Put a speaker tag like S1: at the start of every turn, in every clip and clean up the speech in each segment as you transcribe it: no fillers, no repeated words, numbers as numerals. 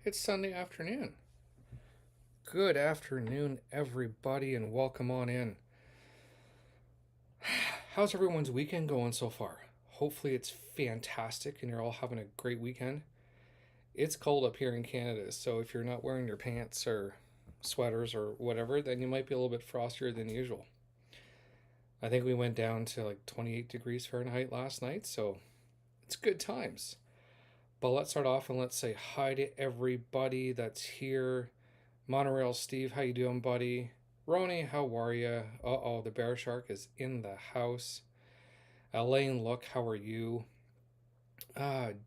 S1: It's Sunday afternoon. Good afternoon, everybody, and welcome on in. How's everyone's weekend going so far? Hopefully, it's fantastic and you're all having a great weekend. It's cold up here in Canada, so if you're not wearing your pants or sweaters or whatever, then you might be a little bit frostier than usual. I think we went down to like 28 degrees Fahrenheit last night, so it's good times. But let's start off and let's say hi to everybody that's here. Monorail Steve, how you doing, buddy? Roni, how are you? Uh-oh, the bear shark is in the house. Elaine, look, how are you?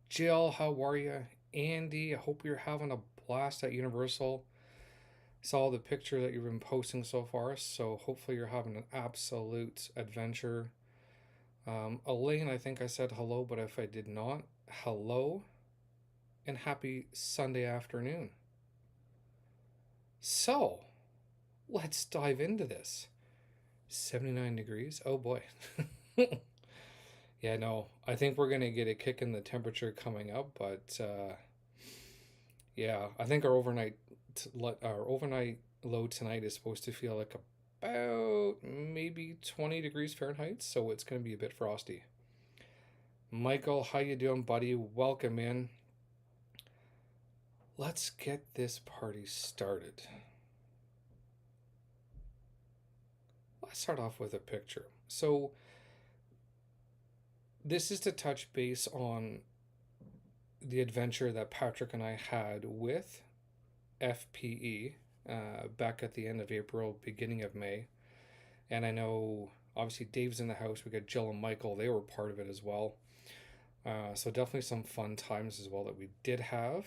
S1: Jill, how are you? Andy, I hope you're having a blast at Universal. Saw the picture that you've been posting so far, so hopefully you're having an absolute adventure. Elaine, I think I said hello, but if I did not, hello and happy Sunday afternoon. So, let's dive into this. 79 degrees? Oh boy. Yeah, no, I think we're going to get a kick in the temperature coming up, but yeah, I think our overnight low tonight is supposed to feel like about maybe 20 degrees Fahrenheit, so it's going to be a bit frosty. Michael, how you doing, buddy? Welcome in. Let's get this party started. Let's start off with a picture. So this is to touch base on the adventure that Patrick and I had with FPE back at the end of April, beginning of May. And I know obviously Dave's in the house. We got Jill and Michael. They were part of it as well. So definitely some fun times as well that we did have.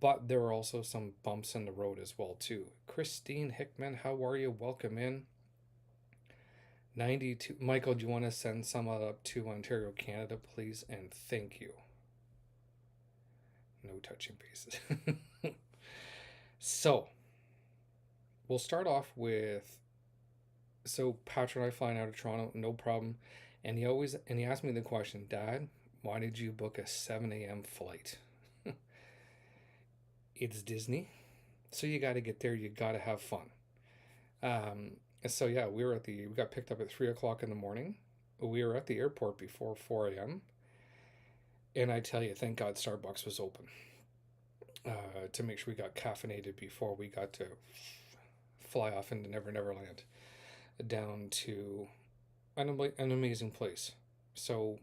S1: But there were also some bumps in the road as well too. Christine Hickman, how are you? Welcome in. 92. Michael, do you want to send some up to Ontario, Canada, please? And thank you. No touching bases. So, we'll start off with Patrick and I flying out of Toronto, no problem. And he asked me the question, Dad, why did you book a 7 a.m. flight? It's Disney, so you got to get there. You got to have fun. So yeah, we got picked up at 3 o'clock in the morning. We were at the airport before 4 a.m. And I tell you, thank God Starbucks was open to make sure we got caffeinated before we got to fly off into Never Never Land down to an amazing place. So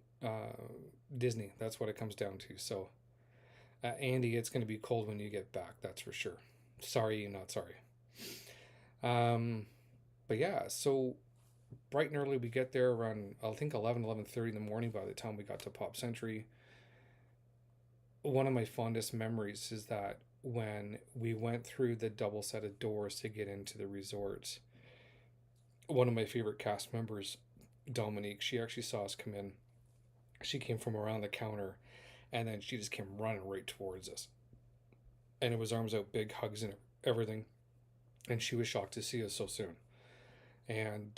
S1: Disney, that's what it comes down to. So Andy, it's going to be cold when you get back. That's for sure. Sorry, not sorry. But yeah, so bright and early we get there around I think 11:30 in the morning. By the time we got to Pop Century, one of my fondest memories is that when we went through the double set of doors to get into the resort, one of my favorite cast members, Dominique, she actually saw us come in. She came from around the counter and then she just came running right towards us. And it was arms out, big hugs and everything. And she was shocked to see us so soon. And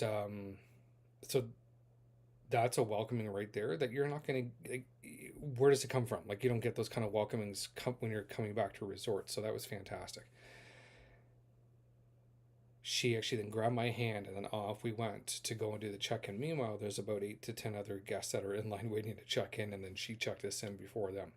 S1: so that's a welcoming right there that you're not going to, like, where does it come from? Like, you don't get those kind of welcomings when you're coming back to a resort. So that was fantastic. She actually then grabbed my hand and then off we went to go and do the check-in. Meanwhile, there's about 8 to 10 other guests that are in line waiting to check in, and then she checked us in before them.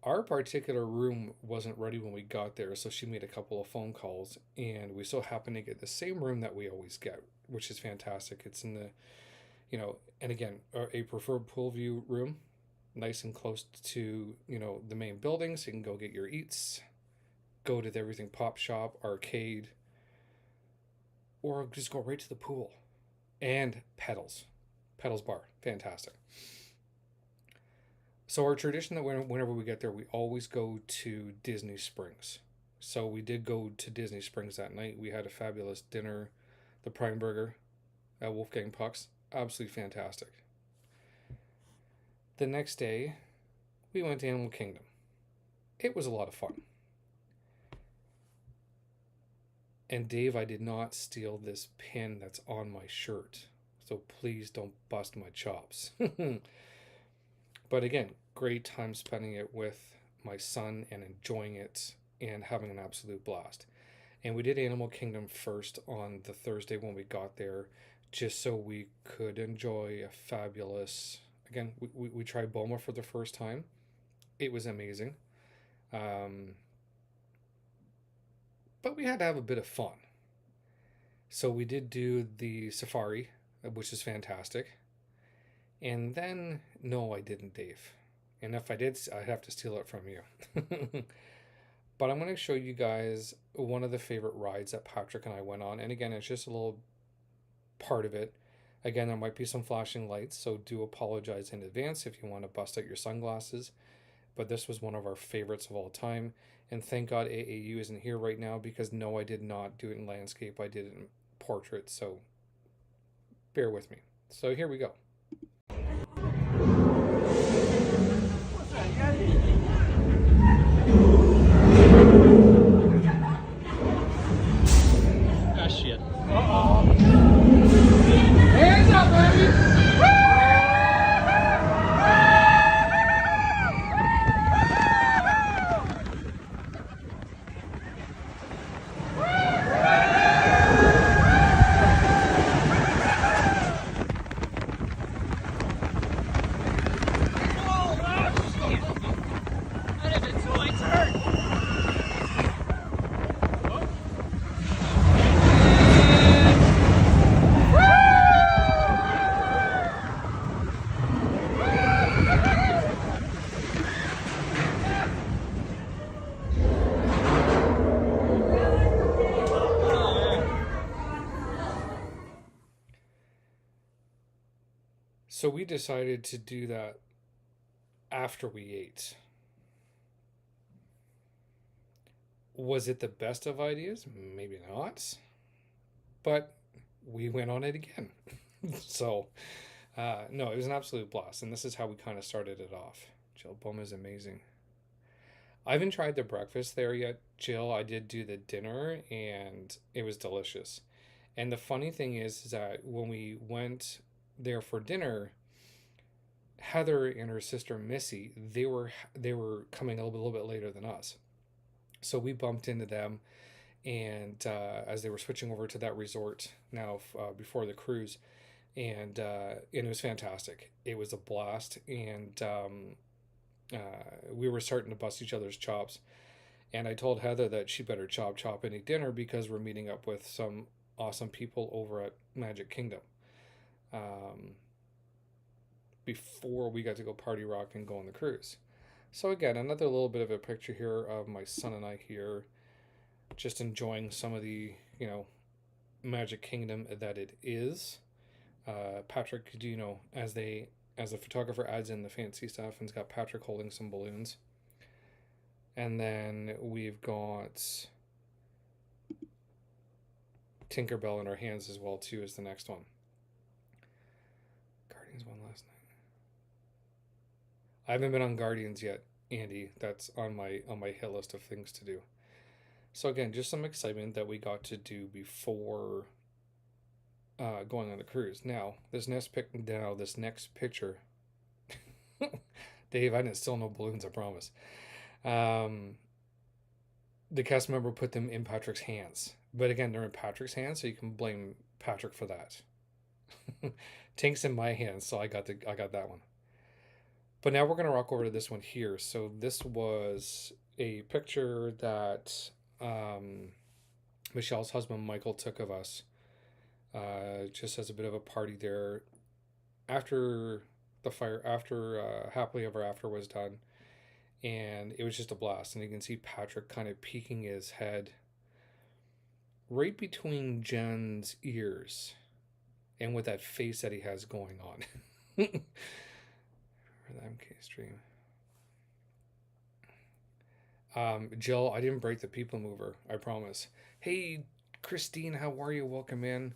S1: Our particular room wasn't ready when we got there, so she made a couple of phone calls, and we so happened to get the same room that we always get, which is fantastic. It's in the, and again, a preferred pool view room, nice and close to, the main building, so you can go get your eats, go to the everything pop shop, arcade, or just go right to the pool. And Pedals Bar, fantastic. So our tradition that whenever we get there, we always go to Disney Springs. So we did go to Disney Springs that night. We had a fabulous dinner, the Prime Burger at Wolfgang Puck's, absolutely fantastic. The next day, we went to Animal Kingdom. It was a lot of fun. And Dave, I did not steal this pin that's on my shirt, so please don't bust my chops. But again, great time spending it with my son and enjoying it and having an absolute blast. And we did Animal Kingdom first on the Thursday when we got there, just so we could enjoy a fabulous. Again, we tried Boma for the first time. It was amazing. Um, but we had to have a bit of fun. So we did do the safari, which is fantastic. And then, no, I didn't, Dave. And if I did, I'd have to steal it from you. But I'm going to show you guys one of the favorite rides that Patrick and I went on. And again, it's just a little part of it. Again, there might be some flashing lights, so do apologize in advance if you want to bust out your sunglasses. But this was one of our favorites of all time. And thank God AAU isn't here right now, because no, I did not do it in landscape. I did it in portrait, so bear with me. So here we go.
S2: Ah, shit.
S3: Hands up, baby!
S1: So we decided to do that after we ate. Was it the best of ideas? Maybe not. But we went on it again. So, no, it was an absolute blast. And this is how we kind of started it off. Jill, Boma is amazing. I haven't tried the breakfast there yet, Jill. I did do the dinner and it was delicious. And the funny thing is that when we went there for dinner, Heather and her sister Missy, they were coming a little bit later than us. So we bumped into them, and as they were switching over to that resort now before the cruise, and it was fantastic. It was a blast, and we were starting to bust each other's chops. And I told Heather that she better chop any dinner, because we're meeting up with some awesome people over at Magic Kingdom. Before we got to go party rock and go on the cruise. So again, another little bit of a picture here of my son and I here, just enjoying some of the, Magic Kingdom that it is. Patrick, do you know, as the photographer adds in the fancy stuff, and it's got Patrick holding some balloons. And then we've got Tinkerbell in our hands as well too, is the next one. Guardians won last night. I haven't been on Guardians yet, Andy. That's on my hit list of things to do. So again, just some excitement that we got to do before going on the cruise. Now, this next picture, Dave, I didn't steal no balloons, I promise. The cast member put them in Patrick's hands, but again, they're in Patrick's hands, so you can blame Patrick for that. Tink's in my hands, so I got that one. But now we're going to rock over to this one here. So this was a picture that Michelle's husband Michael took of us, just as a bit of a party there after the fire, after Happily Ever After was done. And it was just a blast. And you can see Patrick kind of peeking his head right between Jen's ears, and with that face that he has going on. For the MK stream. Jill, I didn't break the people mover, I promise. Hey, Christine, how are you? Welcome in.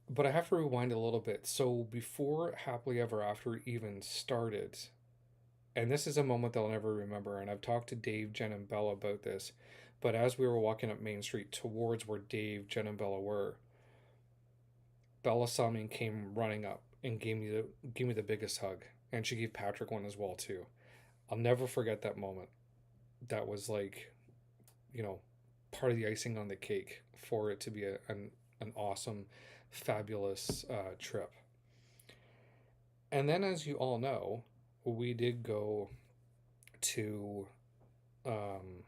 S1: But I have to rewind a little bit. So before Happily Ever After even started, and this is a moment that I'll never remember, and I've talked to Dave, Jen, and Bella about this, but as we were walking up Main Street towards where Dave, Jen, and Bella were, Bella saw me and came running up and gave me the biggest hug, and she gave Patrick one as well too. I'll never forget that moment. That was like, you know, part of the icing on the cake for it to be an awesome, fabulous trip. And then, as you all know, we did go to um,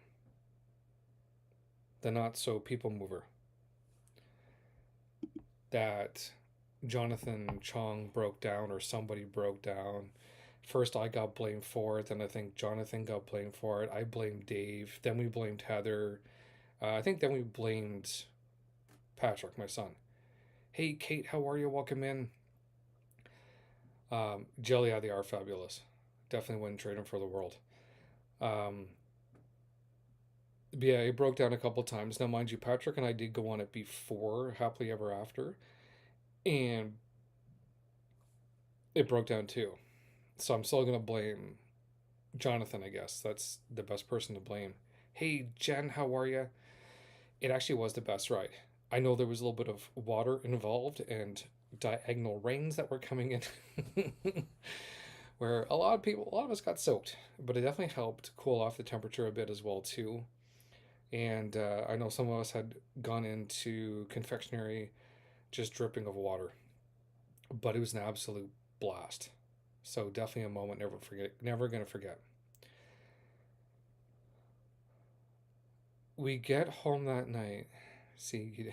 S1: the Not So People Mover that Jonathan Chong broke down, or somebody broke down. First, I got blamed for it, then I think Jonathan got blamed for it. I blamed Dave, then we blamed Heather. I think then we blamed Patrick, my son. Hey, Kate, how are you? Welcome in. Jelly, yeah, they are fabulous. Definitely wouldn't trade them for the world. Um, but yeah, it broke down a couple times. Now, mind you, Patrick and I did go on it before Happily Ever After, and it broke down too. So I'm still gonna blame Jonathan, I guess. That's the best person to blame. Hey, Jen, how are you? It actually was the best ride. I know there was a little bit of water involved and diagonal rains that were coming in, where a lot of us got soaked, but it definitely helped cool off the temperature a bit as well too. And I know some of us had gone into confectionery just dripping of water, but it was an absolute blast. So definitely a moment never gonna forget. We get home that night. See,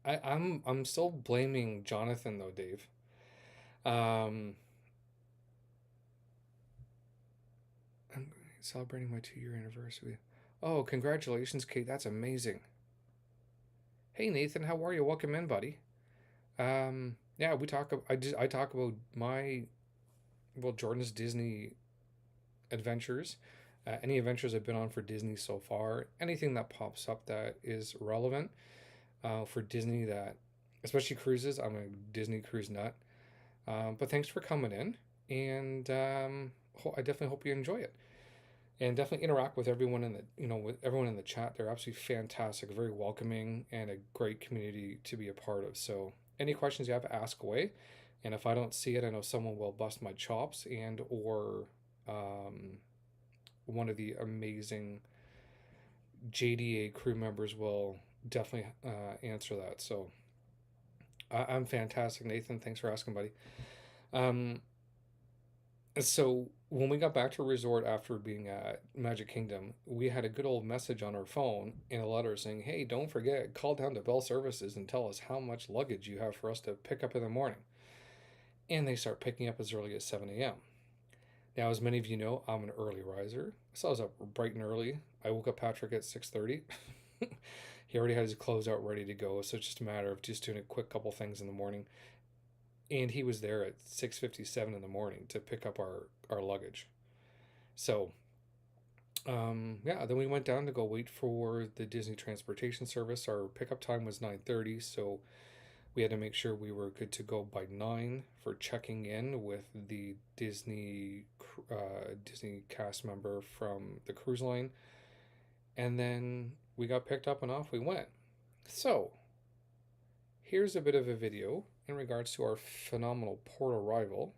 S1: I'm still blaming Jonathan though, Dave. Um, I'm celebrating my 2 year anniversary. Oh, congratulations, Kate. That's amazing. Hey, Nathan, how are you? Welcome in, buddy. Yeah, we talk. I talk about my Jordan's Disney adventures. Any adventures I've been on for Disney so far. Anything that pops up that is relevant for Disney, that especially cruises. I'm a Disney cruise nut. But thanks for coming in, and I definitely hope you enjoy it, and definitely interact with everyone in the with everyone in the chat. They're absolutely fantastic, very welcoming, and a great community to be a part of. So any questions you have, ask away, and if I don't see it, I know someone will bust my chops, and or um, one of the amazing JDA crew members will definitely answer that. So I'm fantastic, Nathan. Thanks for asking, buddy. Um, so when we got back to a resort after being at Magic Kingdom, we had a good old message on our phone in a letter saying, "Hey, don't forget, call down to Bell Services and tell us how much luggage you have for us to pick up in the morning." And they start picking up as early as 7 a.m. Now, as many of you know, I'm an early riser, so I was up bright and early. I woke up Patrick at 6:30. He already had his clothes out ready to go, so it's just a matter of just doing a quick couple things in the morning. And he was there at 6:57 in the morning to pick up our luggage. So yeah, then we went down to go wait for the Disney transportation service. Our pickup time was 9:30, so we had to make sure we were good to go by 9 for checking in with the Disney cast member from the cruise line, and then we got picked up and off we went. So here's a bit of a video in regards to our phenomenal port arrival.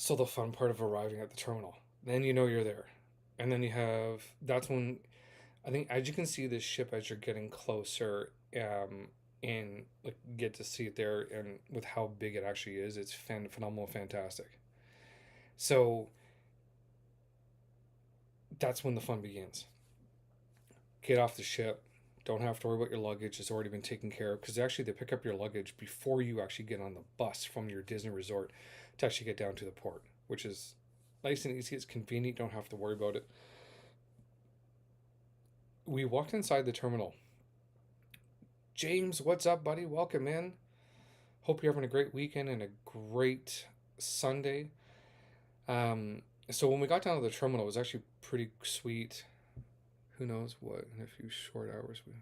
S1: So the fun part of arriving at the terminal, then you know you're there, and then that's when I think, as you can see this ship as you're getting closer, and like get to see it there, and with how big it actually is, it's phenomenal, fantastic. So that's when the fun begins. Get off the ship. Don't have to worry about your luggage. It's already been taken care of, because actually they pick up your luggage before you actually get on the bus from your Disney resort to actually get down to the port, which is nice and easy. It's convenient. Don't have to worry about it. We walked inside the terminal. James, what's up, buddy? Welcome in. Hope you're having a great weekend and a great Sunday. So when we got down to the terminal, it was actually pretty sweet. Who knows what in a few short hours we.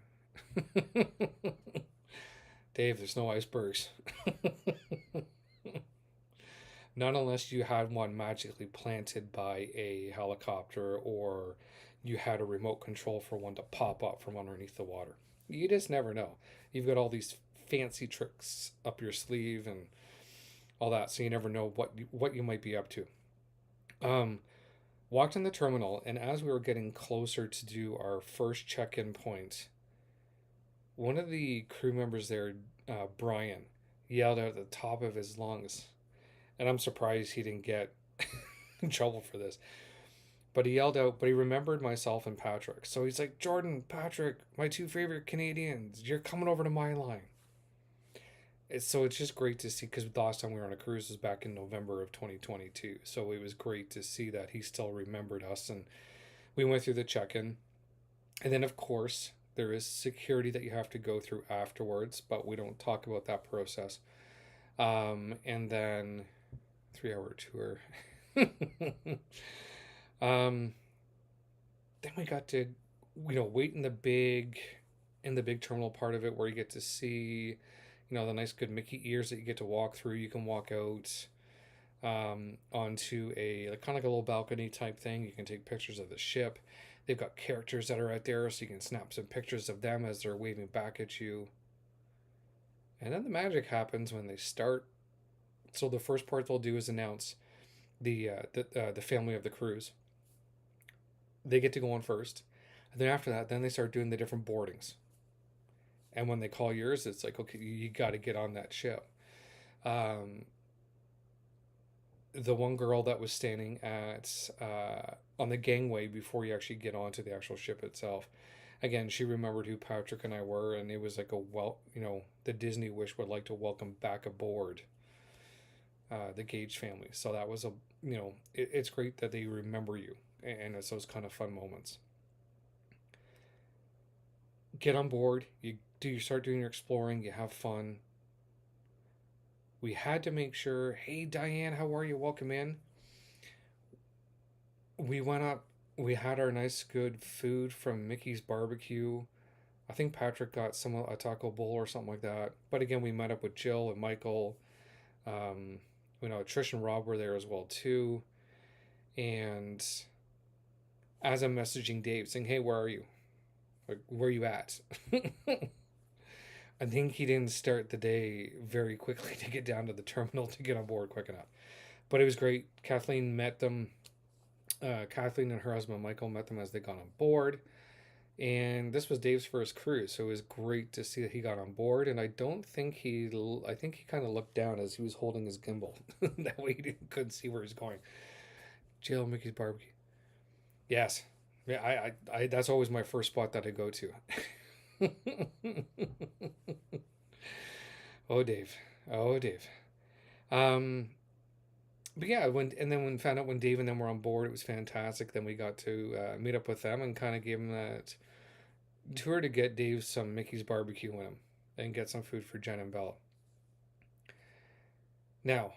S1: Dave, there's no icebergs. Not unless you had one magically planted by a helicopter, or you had a remote control for one to pop up from underneath the water. You just never know. You've got all these fancy tricks up your sleeve and all that, so you never know what you might be up to. Um, Walked in the terminal, and as we were getting closer to do our first check-in point, one of the crew members there, Brian, yelled out at the top of his lungs, and I'm surprised he didn't get in trouble for this. But he yelled out, but he remembered myself and Patrick. So he's like, Jordan, Patrick, my two favorite Canadians, you're coming over to my line. It's just great to see, because the last time we were on a cruise was back in November of 2022. So it was great to see that he still remembered us. And we went through the check-in. And then, of course, there is security that you have to go through afterwards, but we don't talk about that process. And then 3-hour tour. um, then we got to, wait in the big terminal part of it, where you get to see, the nice good Mickey ears that you get to walk through. You can walk out onto a like, kind of like a little balcony type thing. You can take pictures of the ship. They've got characters that are out there, so you can snap some pictures of them as they're waving back at you. And then the magic happens when they start. So the first part they'll do is announce the family of the cruise. They get to go on first, and then after that, then they start doing the different boardings. And when they call yours, it's like, okay, you got to get on that ship. The one girl that was standing at on the gangway before you actually get onto the actual ship itself, again, she remembered who Patrick and I were, and it was like the Disney Wish would like to welcome back aboard the Gage family. So that was it's great that they remember you, and it's those kind of fun moments. Get on board, you start doing your exploring, you have fun. We had to make sure, hey Diane, how are you? Welcome in. We went up, we had our nice good food from Mickey's Barbecue. I think Patrick got a taco bowl or something like that. But again, we met up with Jill and Michael. Trish and Rob were there as well too. And as I'm messaging Dave saying, hey, where are you? Like, where are you at? I think he didn't start the day very quickly to get down to the terminal to get on board quick enough. But it was great. Kathleen met them. Kathleen and her husband Michael met them as they got on board. And this was Dave's first cruise, so it was great to see that he got on board. And I think he kind of looked down as he was holding his gimbal. That way he couldn't see where he's going. Jill, Mickey's Barbecue. Yes. Yeah, I that's always my first spot that I go to. Oh, Dave. Oh, Dave. But yeah, when we found out when Dave and them were on board, it was fantastic. Then we got to meet up with them and kind of give them that tour to get Dave some Mickey's Barbecue in him and get some food for Jen and Bella. Now,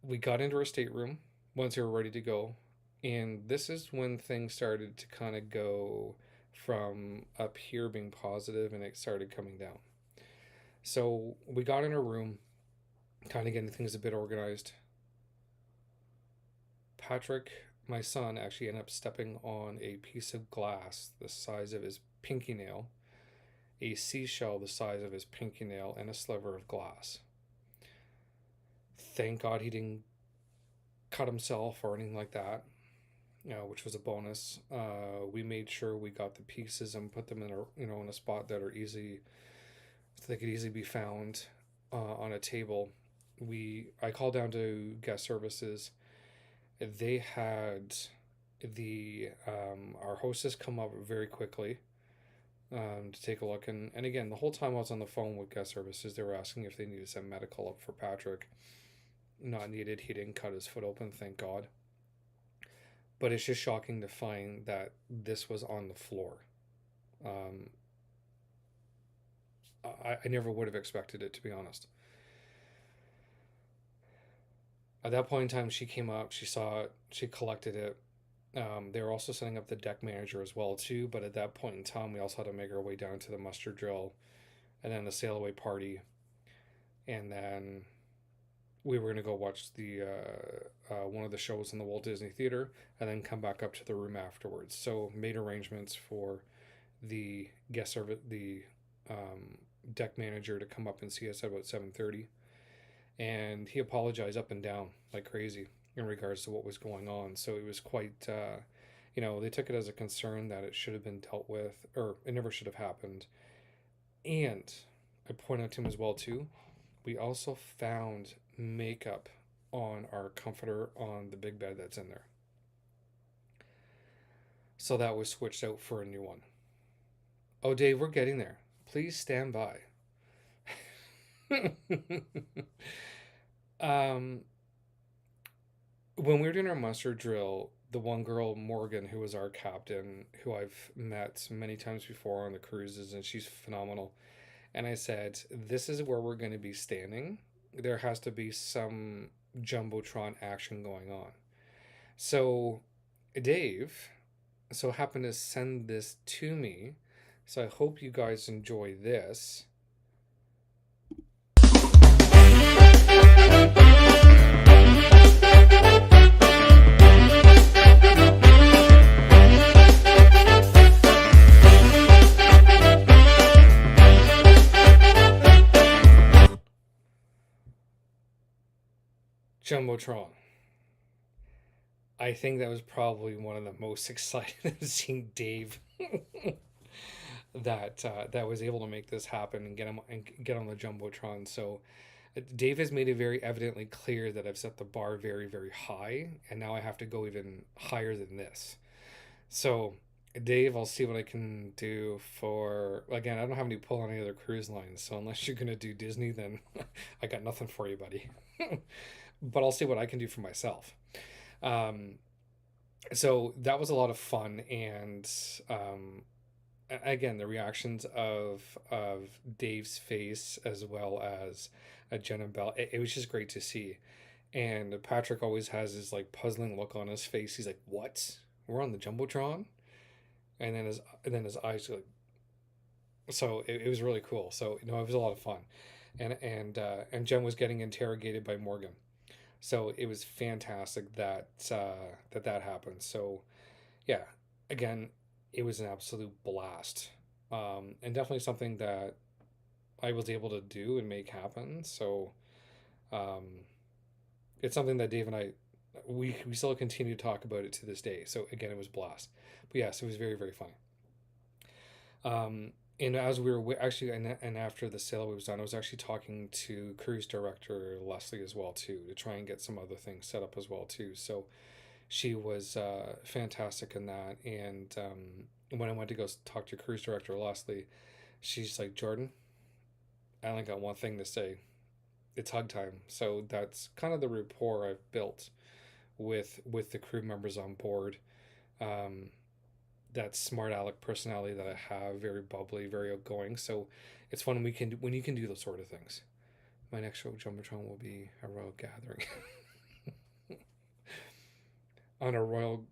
S1: we got into our stateroom once we were ready to go, and this is when things started to kind of go from up here being positive, and it started coming down. So we got in our room, kind of getting things a bit organized. Patrick, my son, actually ended up stepping on a piece of glass the size of his pinky nail, a seashell the size of his pinky nail, and a sliver of glass. Thank God he didn't cut himself or anything like that, which was a bonus. We made sure we got the pieces and put them in a spot that are easy so they could easily be found on a table. I called down to guest services. They had the our hostess come up very quickly to take a look, and again, the whole time I was on the phone with guest services, they were asking if they needed some medical up for Patrick. Not needed. He didn't cut his foot open, thank God. But it's just shocking to find that this was on the floor. Um, I never would have expected it, to be honest. At that point in time, she came up, she saw it, she collected it. They were also setting up the deck manager as well too. But at that point in time, we also had to make our way down to the muster drill, and then the sail away party, and then we were gonna go watch the one of the shows in the Walt Disney Theater, and then come back up to the room afterwards. So made arrangements for the guest service, the deck manager, to come up and see us at about 7:30, and he apologized up and down like crazy in regards to what was going on. So it was quite, they took it as a concern that it should have been dealt with, or it never should have happened. And I point out to him as well too, we also found makeup on our comforter on the big bed that's in there. So that was switched out for a new one. Oh, Dave, we're getting there. Please stand by. um, when we were doing our muster drill, the one girl, Morgan, who was our captain, who I've met many times before on the cruises, and she's phenomenal. And I said, this is where we're going to be standing. There has to be some Jumbotron action going on. So Dave so happened to send this to me. So I hope you guys enjoy this. Jumbotron. I think that was probably one of the most excited I've seen Dave that was able to make this happen and get on the Jumbotron. So Dave has made it very evidently clear that I've set the bar very, very high, and now I have to go even higher than this. So Dave, I'll see what I can do for, again, I don't have any pull on any other cruise lines, so unless you're gonna do Disney, then I got nothing for you, buddy. But I'll see what I can do for myself. So that was a lot of fun, and again, the reactions of Dave's face as well as Jen and Belle, it was just great to see. And Patrick always has his like puzzling look on his face. He's like, "What? We're on the Jumbotron?" And then his eyes like. So it was really cool. So it was a lot of fun, and Jen was getting interrogated by Morgan. So it was fantastic that that happened. So yeah, again, it was an absolute blast, and definitely something that I was able to do and make happen. So it's something that Dave and I we still continue to talk about it to this day. So again, it was a blast. But yes, it was very, very funny. And as we were actually, and after the sale was done, I was actually talking to cruise director Leslie as well too, to try and get some other things set up as well too. So she was fantastic in that. And when I went to go talk to cruise director Leslie, she's like, "Jordan, I only got one thing to say. It's hug time." So that's kind of the rapport I've built with the crew members on board. That smart aleck personality that I have, very bubbly, very outgoing. So it's fun when you can do those sort of things. My next show, Jumbotron, will be a Royal Gathering on a Royal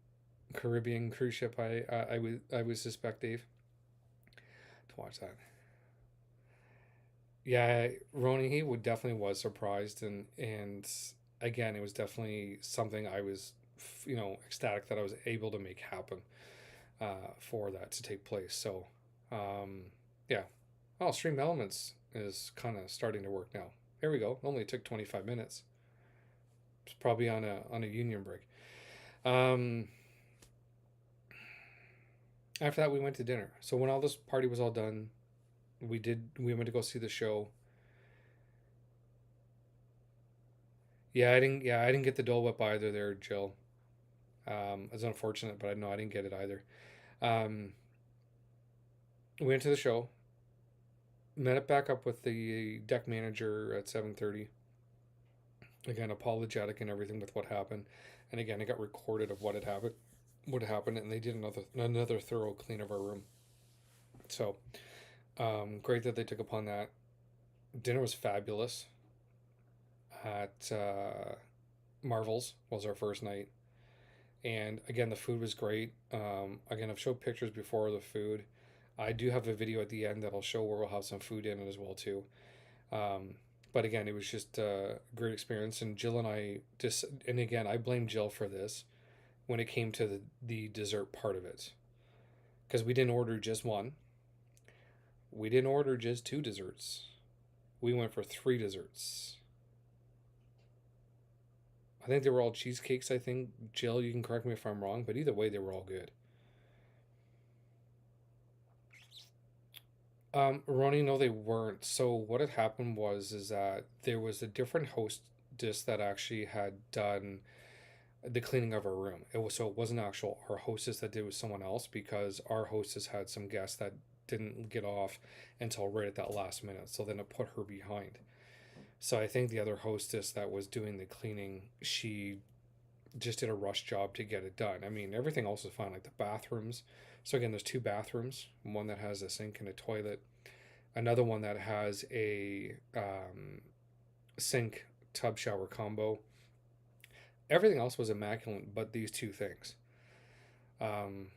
S1: Caribbean cruise ship. I would suspect, Dave, to watch that. Yeah, Roni, he would definitely was surprised, and again, it was definitely something I was ecstatic that I was able to make happen. For that to take place. So, yeah. Oh, Stream Elements is kind of starting to work now. Here we go. Only took 25 minutes. It's probably on a union break. After that, we went to dinner. So when all this party was all done, We went to go see the show. I didn't get the Dole Whip either there, Jill. It's unfortunate, but I didn't get it either. Um, we went to the show, met up back up with the deck manager at 7:30. Again, apologetic and everything with what happened, and again, it got recorded of what happened, and they did another thorough clean of our room. So, great that they took upon that. Dinner was fabulous at Marvel's was our first night, and again, the food was great. Again, I've showed pictures before of the food. I do have a video at the end that'll show where we'll have some food in it as well too. Um, but again, it was just a great experience. And Jill and I just, and again, I blame Jill for this when it came to the dessert part of it, because we didn't order just one. We didn't order just two desserts. We went for three desserts. I think they were all cheesecakes. I think, Jill, you can correct me if I'm wrong, but either way, they were all good. Ronnie, no, they weren't. So what had happened was is that there was a different hostess that actually had done the cleaning of our room. It wasn't actual our hostess that did with someone else, because our hostess had some guests that didn't get off until right at that last minute. So then it put her behind. So I think the other hostess that was doing the cleaning, she just did a rush job to get it done. I mean, everything else is fine, like the bathrooms. So again, there's two bathrooms, one that has a sink and a toilet, another one that has a sink tub shower combo. Everything else was immaculate, but these two things. Um,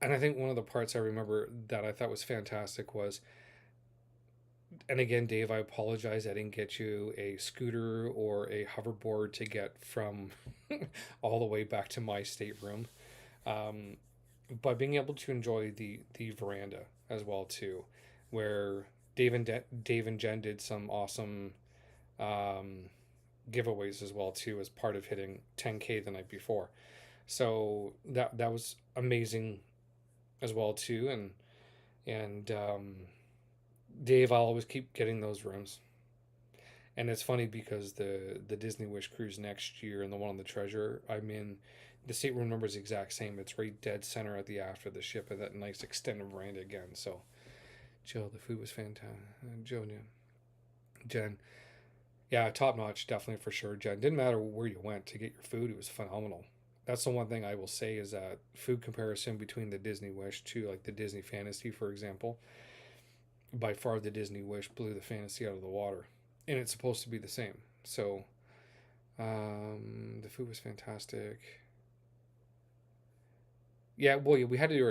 S1: and I think one of the parts I remember that I thought was fantastic was, and again, Dave, I apologize. I didn't get you a scooter or a hoverboard to get from all the way back to my stateroom. Um, but being able to enjoy the veranda as well too, where Dave and Jen did some awesome um, giveaways as well too, as part of hitting 10K the night before. So that was amazing as well too, and Dave, I'll always keep getting those rooms. And it's funny because the Disney Wish cruise next year and the one on the Treasure, I'm in, the stateroom number is the exact same. It's right dead center at the aft of the ship at that nice extended veranda again. So, Jill, the food was fantastic. Joe, yeah. Jen, yeah, top notch, definitely for sure. Jen, didn't matter where you went to get your food, it was phenomenal. That's the one thing I will say is that food comparison between the Disney Wish to like the Disney Fantasy, for example, by far the Disney Wish blew the Fantasy out of the water, and it's supposed to be the same. So, the food was fantastic. Yeah, well, yeah, we had to do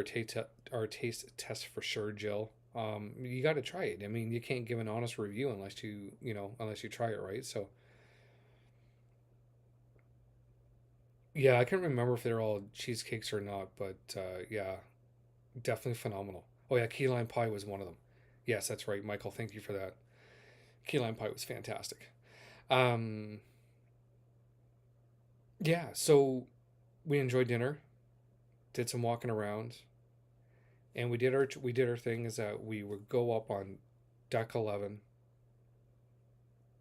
S1: our taste test for sure, Jill. You got to try it. I mean, you can't give an honest review unless unless you try it, right? So, yeah, I can't remember if they're all cheesecakes or not, but yeah, definitely phenomenal. Oh yeah, key lime pie was one of them. Yes, that's right, Michael. Thank you for that. Key lime pie was fantastic. Um, yeah, so we enjoyed dinner, did some walking around, and we did our thing is that we would go up on deck 11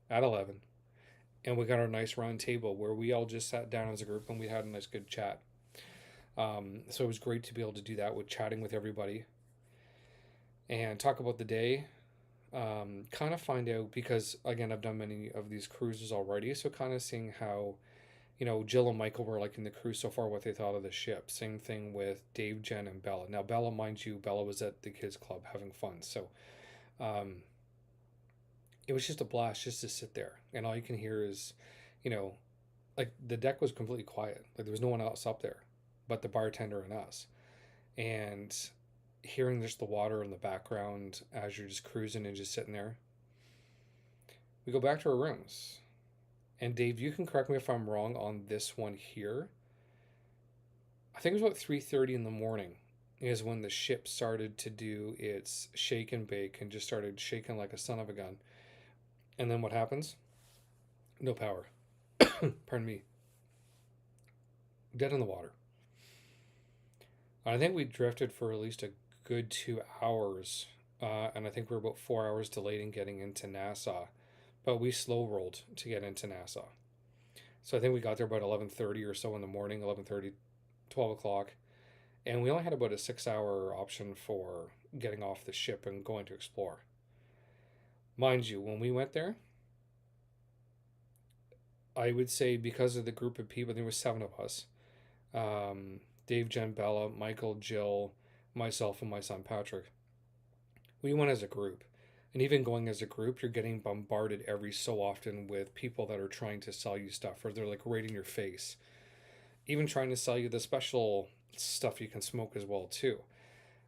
S1: at 11, and we got our nice round table where we all just sat down as a group and we had a nice good chat. So it was great to be able to do that with chatting with everybody and talk about the day. Kind of find out, because again, I've done many of these cruises already, so kind of seeing how, Jill and Michael were like in the cruise so far, what they thought of the ship. Same thing with Dave, Jen, and Bella. Now, Bella, mind you, Bella was at the kids club having fun, so um, it was just a blast just to sit there, and all you can hear is, you know, like the deck was completely quiet, like there was no one else up there, but the bartender and us, and hearing just the water in the background as you're just cruising and just sitting there. We go back to our rooms. And Dave, you can correct me if I'm wrong on this one here. I think it was about 3:30 in the morning is when the ship started to do its shake and bake and just started shaking like a son of a gun. And then what happens? No power. Pardon me. Dead in the water. I think we drifted for at least a good 2 hours and I think we were about 4 hours delayed in getting into Nassau, but we slow rolled to get into Nassau. So I think we got there about 11:30 or so in the morning, 11:30, 12 o'clock, and we only had about a 6 hour option for getting off the ship and going to explore. Mind you, when we went there, I would say because of the group of people, there was seven of us. Dave, Jen, Bella, Michael, Jill, myself, and my son Patrick. We went as a group. And even going as a group, you're getting bombarded every so often with people that are trying to sell you stuff, or they're like right in your face. Even trying to sell you the special stuff you can smoke as well too.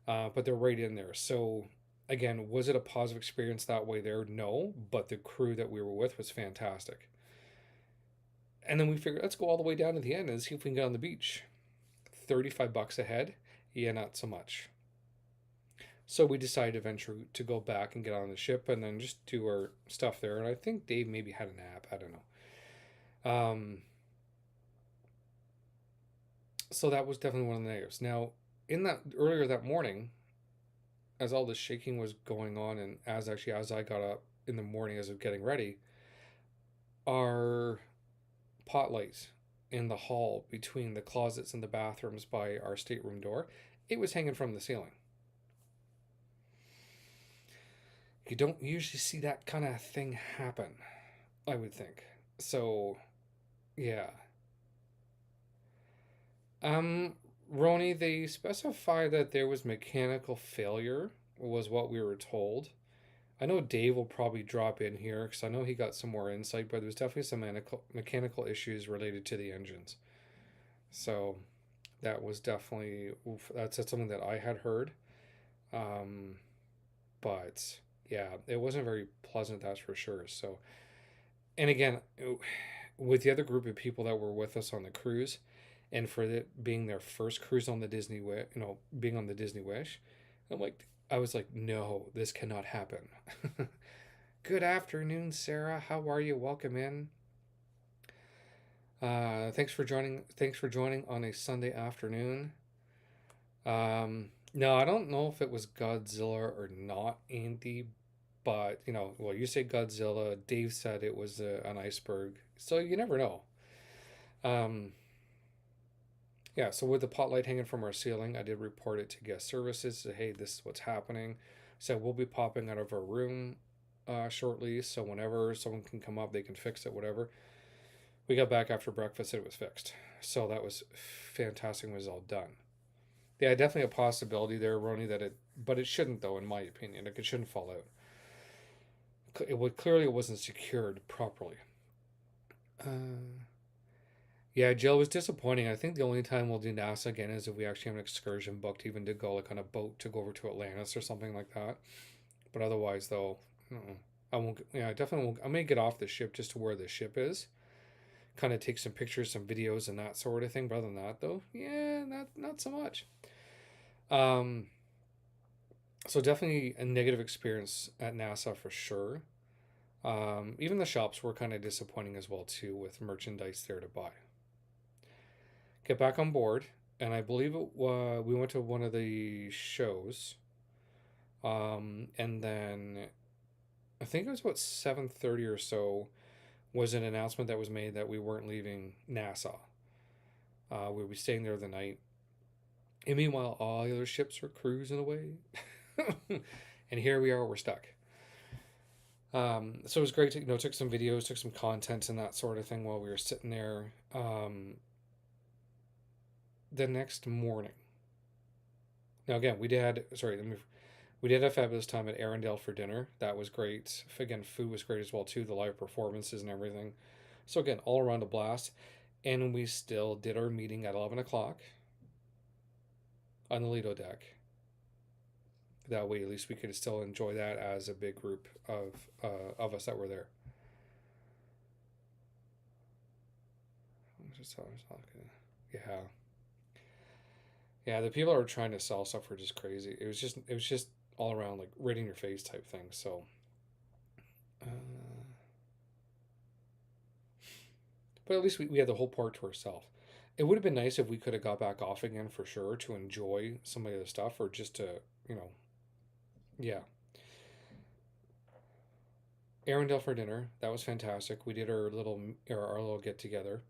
S1: But they're right in there. So again, was it a positive experience that way there? No, but the crew that we were with was fantastic. And then we figured, let's go all the way down to the end and see if we can get on the beach. $35 a head? Yeah, not so much. So we decided eventually to go back and get on the ship and then just do our stuff there. And I think Dave maybe had a nap. I don't know. So that was definitely one of the negatives. Now, in that earlier that morning, as all this shaking was going on, and as I got up in the morning as of getting ready, our pot light in the hall between the closets and the bathrooms by our stateroom door, it was hanging from the ceiling. You don't usually see that kind of thing happen, I would think. So, yeah. Roni, they specify that there was mechanical failure, was what we were told. I know Dave will probably drop in here because I know he got some more insight, but there's definitely some mechanical issues related to the engines. So that was definitely, that's something that I had heard. But yeah, it wasn't very pleasant, that's for sure. So, and again, with the other group of people that were with us on the cruise, and for it being their first cruise on the Disney Wish, being on the Disney Wish, I was like, no, this cannot happen. Good afternoon, Sarah. How are you? Welcome in. Thanks for joining. Thanks for joining on a Sunday afternoon. No, I don't know if it was Godzilla or not, Andy. But well, you say Godzilla. Dave said it was an iceberg. So you never know. Um, Yeah, so with the pot light hanging from our ceiling, I did report it to guest services. Say, hey, this is what's happening. So we'll be popping out of our room shortly. So whenever someone can come up, they can fix it, whatever. We got back after breakfast and it was fixed. So that was fantastic. It was all done. Yeah, definitely a possibility there, Roni, but it shouldn't though, in my opinion. Like, it shouldn't fall out. Clearly it wasn't secured properly. Yeah, Jill, was disappointing. I think the only time we'll do NASA again is if we actually have an excursion booked, even to go like on a boat to go over to Atlantis or something like that. But otherwise, though, I won't. Yeah, I definitely won't. I may get off the ship just to where the ship is, kind of take some pictures, some videos, and that sort of thing. But other than that, though, yeah, not so much. Um, so definitely a negative experience at NASA for sure. Even the shops were kind of disappointing as well too, with merchandise there to buy. Get back on board, and I believe we went to one of the shows, and then I think it was about 7:30 or so was an announcement that was made that we weren't leaving Nassau. We would be staying there the night, and meanwhile all the other ships were cruising away, and here we are, we're stuck. So it was great to took some videos, took some content and that sort of thing while we were sitting there. The next morning. Now again, we did have a fabulous time at Arendelle for dinner. That was great. Again, food was great as well too. The live performances and everything. So again, all around a blast. And we still did our meeting at 11 o'clock on the Lido deck. That way, at least we could still enjoy that as a big group of us that were there. Yeah. Yeah, the people that were trying to sell stuff were just crazy. It was just all around like right in your face type thing. So, uh, but at least we had the whole park to ourselves. It would have been nice if we could have got back off again for sure to enjoy some of the stuff, or just to, yeah. Arendelle for dinner. That was fantastic. We did our little get together.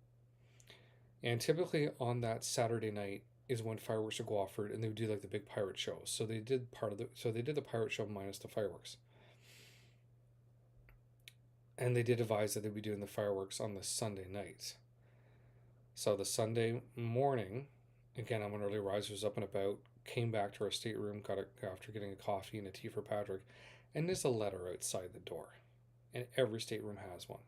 S1: And typically on that Saturday night is when fireworks would go off for, and they would do like the big pirate show. So they did the pirate show minus the fireworks. And they did advise that they'd be doing the fireworks on the Sunday night. So the Sunday morning, again, I'm an early riser, was up and about, came back to our stateroom, after getting a coffee and a tea for Patrick, and there's a letter outside the door. And every stateroom has one.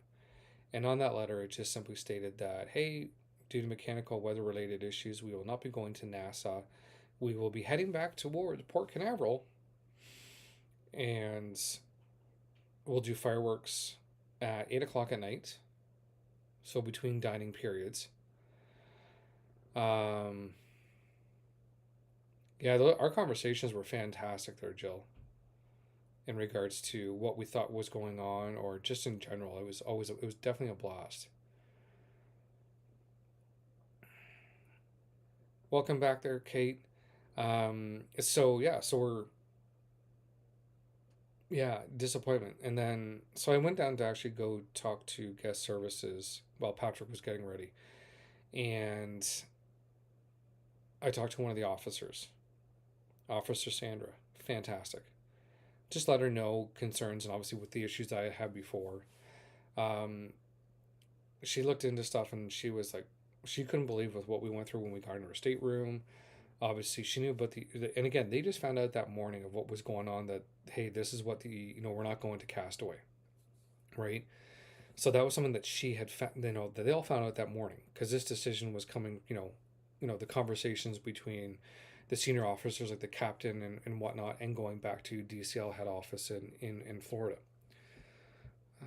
S1: And on that letter, it just simply stated that, hey, due to mechanical weather related issues, we will not be going to Nassau. We will be heading back towards Port Canaveral, and we'll do fireworks at 8 o'clock at night. So between dining periods. Yeah, our conversations were fantastic there, Jill, in regards to what we thought was going on, or just in general. It was definitely a blast. Welcome back there, Kate. So yeah, so we're yeah, disappointment. And then so I went down to actually go talk to guest services while Patrick was getting ready. And I talked to one of the officers, Officer Sandra. Fantastic. Just let her know concerns, and obviously with the issues that I had before. Um, she looked into stuff, and she was like, she couldn't believe with what we went through when we got into her stateroom. Obviously, she knew about and again, they just found out that morning of what was going on, that, hey, this is what we're not going to Castaway, right? So that was something that she had found, that they all found out that morning, because this decision was coming, the conversations between the senior officers, like the captain and whatnot, and going back to DCL head office in Florida. Uh,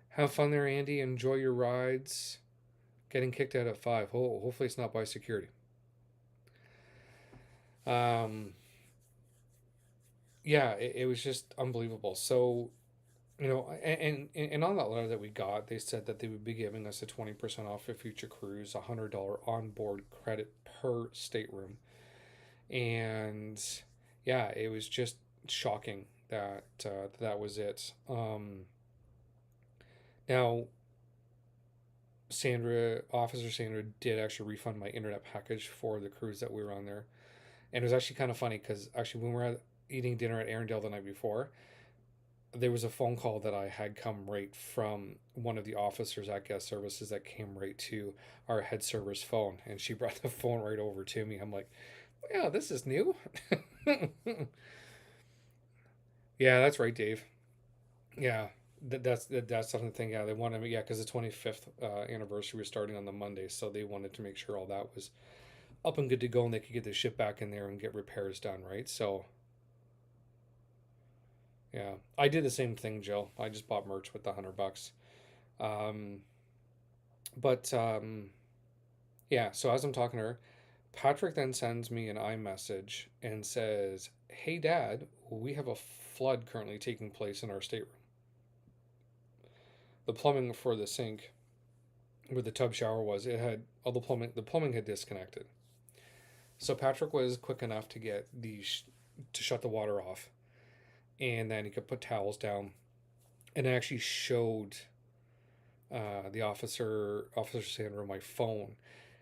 S1: have fun there, Andy. Enjoy your rides. Getting kicked out at 5. Hopefully it's not by security. Yeah, it was just unbelievable. So, and on that letter that we got, they said that they would be giving us a 20% off a future cruise, $100 onboard credit per stateroom. And yeah, it was just shocking that that was it. Now, Officer Sandra did actually refund my internet package for the cruise that we were on there. And it was actually kind of funny because actually when we were eating dinner at Arendelle the night before, there was a phone call that I had come right from one of the officers at guest services that came right to our head server's phone, and she brought the phone right over to me. I'm like, yeah, this is new. Yeah, that's right, Dave. Yeah, that's something thing. Yeah, they wanted me. Yeah, because the 25th anniversary was starting on the Monday, so they wanted to make sure all that was up and good to go, and they could get the ship back in there and get repairs done, right? So yeah, I did the same thing, Jill. I just bought merch with the $100. Um, but yeah, so as I'm talking to her, Patrick then sends me an iMessage and says, "Hey, Dad, we have a flood currently taking place in our stateroom. The plumbing for the sink where the tub shower was, it had all the plumbing had disconnected. So Patrick was quick enough to get to shut the water off, and then he could put towels down, and I actually showed Officer Sandra, my phone,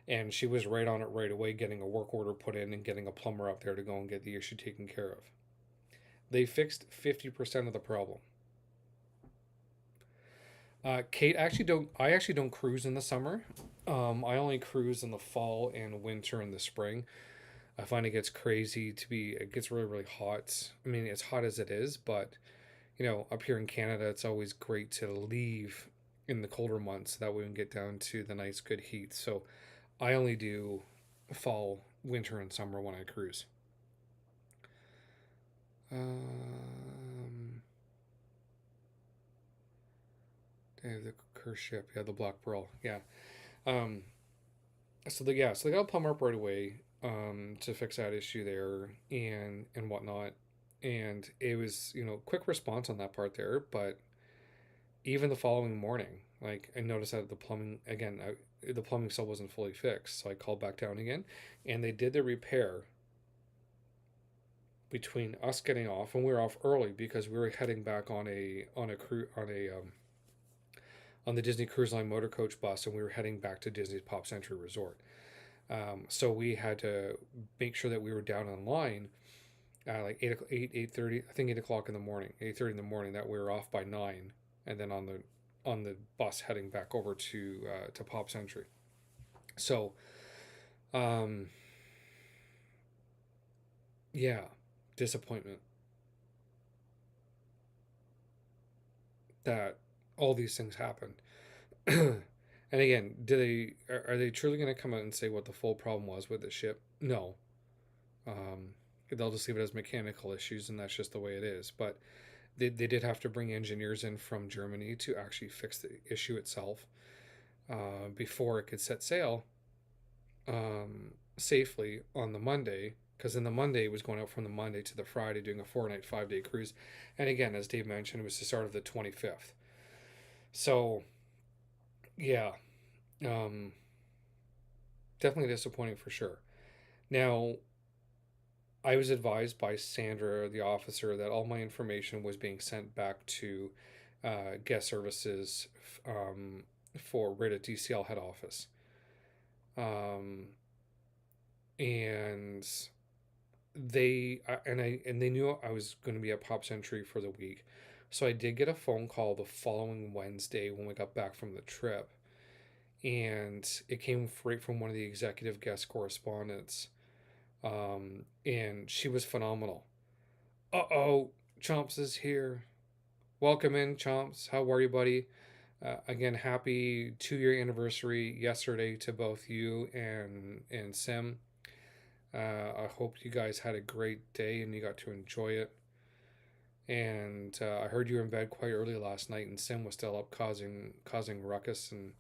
S1: and she was right on it right away, getting a work order put in and getting a plumber up there to go and get the issue taken care of. They fixed 50% of the problem. Kate, I actually don't cruise in the summer. I only cruise in the fall and winter and the spring. I find it gets really, really hot. I mean, it's hot as it is, but up here in Canada, it's always great to leave in the colder months. That way we can get down to the nice, good heat. So I only do fall, winter, and summer when I cruise. The cruise ship, yeah, the Black Pearl, yeah. Um, so they got a plumber up right away to fix that issue there and whatnot, and it was quick response on that part there. But even the following morning, like, I noticed that the plumbing still wasn't fully fixed, so I called back down again, and they did the repair. between us getting off, and we were off early because we were heading back on the Disney Cruise Line motor coach bus, and we were heading back to Disney's Pop Century Resort. So we had to make sure that we were down on line at like 8:30. I think 8 o'clock in the morning, 8:30 in the morning. That we were off by 9, and then on the bus heading back over to Pop Century. So, um, yeah, disappointment that all these things happened. And again, are they truly going to come out and say what the full problem was with the ship? No. They'll just leave it as mechanical issues, and that's just the way it is. But they did have to bring engineers in from Germany to actually fix the issue itself before it could set sail safely on the Monday. Because then the Monday was going out from the Monday to the Friday, doing a 4-night, 5-day cruise. And again, as Dave mentioned, it was the start of the 25th. So, yeah, definitely disappointing for sure. Now, I was advised by Sandra, the officer, that all my information was being sent back to guest services for right at DCL head office. And they knew I was going to be at Pop Century for the week. So I did get a phone call the following Wednesday when we got back from the trip. And it came right from one of the executive guest correspondents. And she was phenomenal. Uh-oh, Chomps is here. Welcome in, Chomps. How are you, buddy? Again, happy 2-year anniversary yesterday to both you and Sim. I hope you guys had a great day and you got to enjoy it. And I heard you were in bed quite early last night, and Sim was still up causing ruckus and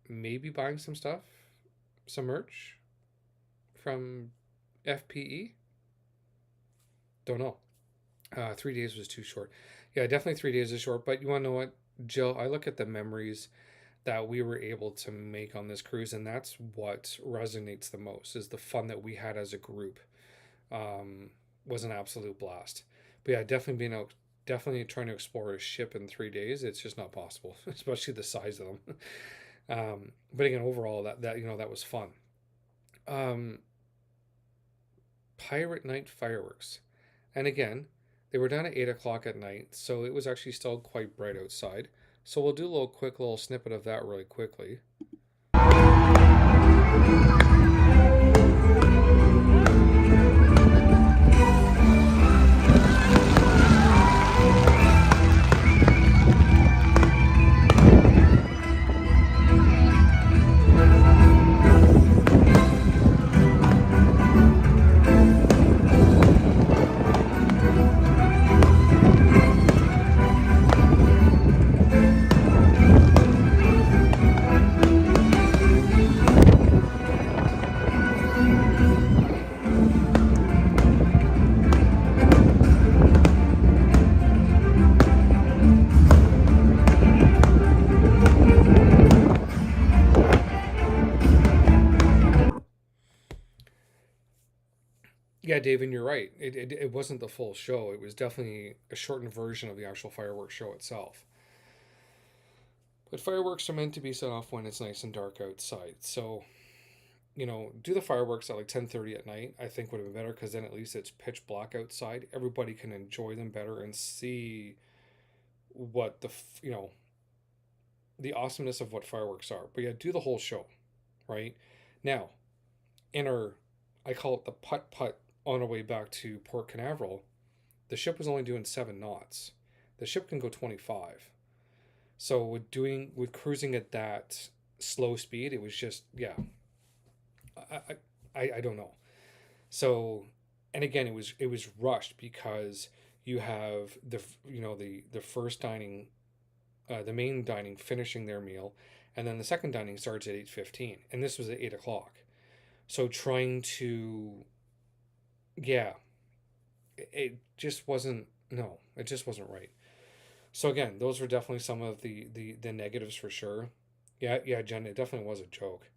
S1: maybe buying some stuff, some merch from FPE. Don't know. 3 days was too short. Yeah, definitely 3 days is short. But you want to know what, Jill? I look at the memories that we were able to make on this cruise, and that's what resonates the most, is the fun that we had as a group. Was an absolute blast. But yeah, definitely trying to explore a ship in 3 days. It's just not possible, especially the size of them. But again, overall, that was fun. Pirate Night fireworks, and again, they were done at 8 o'clock at night, so it was actually still quite bright outside. So we'll do a quick little snippet of that really quickly. Yeah, David, you're right. It wasn't the full show. It was definitely a shortened version of the actual fireworks show itself. But fireworks are meant to be set off when it's nice and dark outside. So, do the fireworks at like 10:30 at night. I think would have been better, because then at least it's pitch black outside. Everybody can enjoy them better and see what the awesomeness of what fireworks are. But yeah, do the whole show, right? Now, I call it the putt putt on our way back to Port Canaveral. The ship was only doing 7 knots. The ship can go 25. So with cruising at that slow speed, it was just, yeah, I don't know. So, and again, it was rushed, because you have the first dining, the main dining finishing their meal, and then the second dining starts at 8:15, and this was at 8 o'clock. So trying to, yeah, it just wasn't, no, it just wasn't right. So again, those were definitely some of the negatives for sure. Yeah, Jen, it definitely was a joke.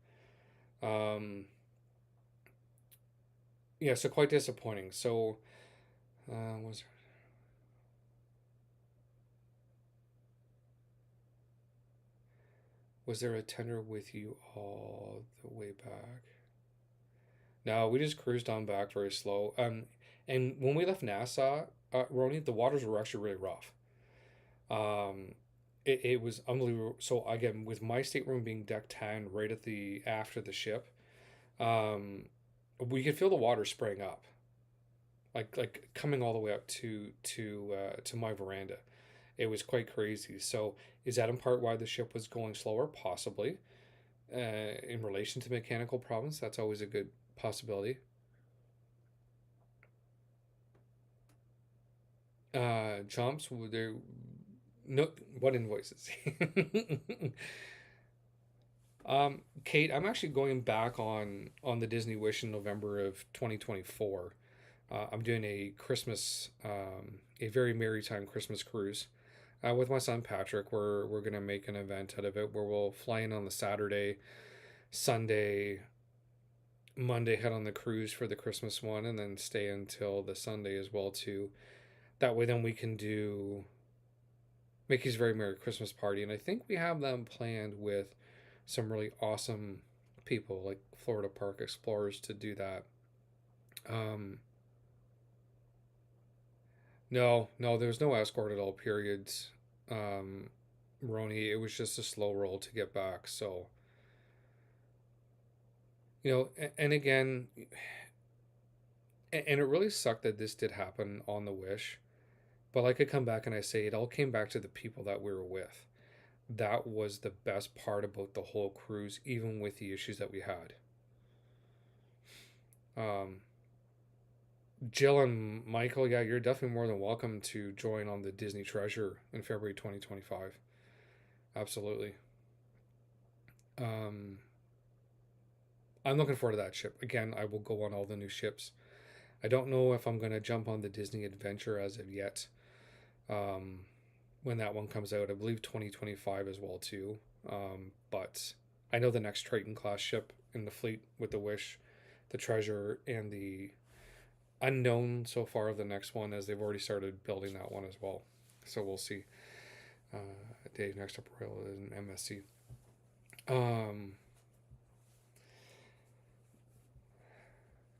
S1: Um, yeah, so quite disappointing. So was there a tender with you all the way back? No, we just cruised on back very slow. And when we left Nassau, Roni, the waters were actually really rough. Um, it was unbelievable. So again, with my stateroom being deck 10 right at the after the ship, um, we could feel the water spraying up, like coming all the way up to my veranda. It was quite crazy. So is that in part why the ship was going slower? Possibly. In relation to mechanical problems, that's always a good possibility. Chomps, there no what invoices? Kate, I'm actually going back on the Disney Wish in November of 2024. I'm doing a Christmas, a very merry time Christmas cruise with my son Patrick. We're gonna make an event out of it where we'll fly in on the Saturday, Sunday, Monday, head on the cruise for the Christmas one, and then stay until the Sunday as well too. That way, then we can do Mickey's Very Merry Christmas Party, and I think we have them planned with some really awesome people like Florida Park Explorers to do that. Um, no, there was no escort at all. Periods. Um, Roni, it was just a slow roll to get back. So and again, and it really sucked that this did happen on the Wish. But like I come back and I say, it all came back to the people that we were with. That was the best part about the whole cruise, even with the issues that we had. Um, Jill and Michael, yeah, you're definitely more than welcome to join on the Disney Treasure in February 2025. Absolutely. Um, I'm looking forward to that ship. Again, I will go on all the new ships. I don't know if I'm going to jump on the Disney Adventure as of yet. Um, when that one comes out, I believe 2025 as well too. But I know the next Triton class ship in the fleet with the Wish, the Treasure, and the unknown so far of the next one, as they've already started building that one as well. So we'll see. Uh, Dave, next up, Royal and MSC. Um,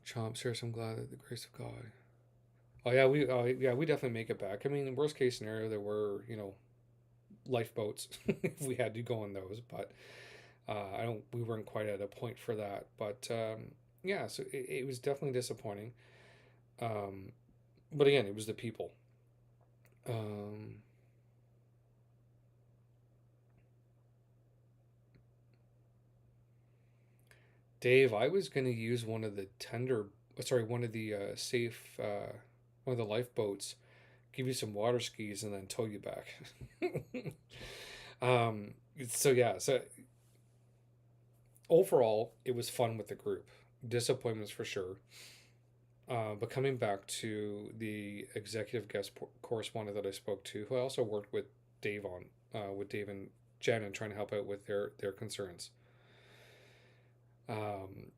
S1: Chomp, seriously, I'm glad that the grace of God. Oh yeah, we definitely make it back. I mean, worst case scenario, there were lifeboats if we had to go on those, but I don't. We weren't quite at a point for that. But yeah, so it was definitely disappointing. Um, but again, it was the people. Um, Dave, I was going to use one of the one of the one of the lifeboats, give you some water skis, and then tow you back. um, so yeah, so overall, it was fun with the group. Disappointments for sure. But coming back to the executive guest correspondent that I spoke to, who I also worked with Dave on, with Dave and Jen, and trying to help out with their concerns. Um,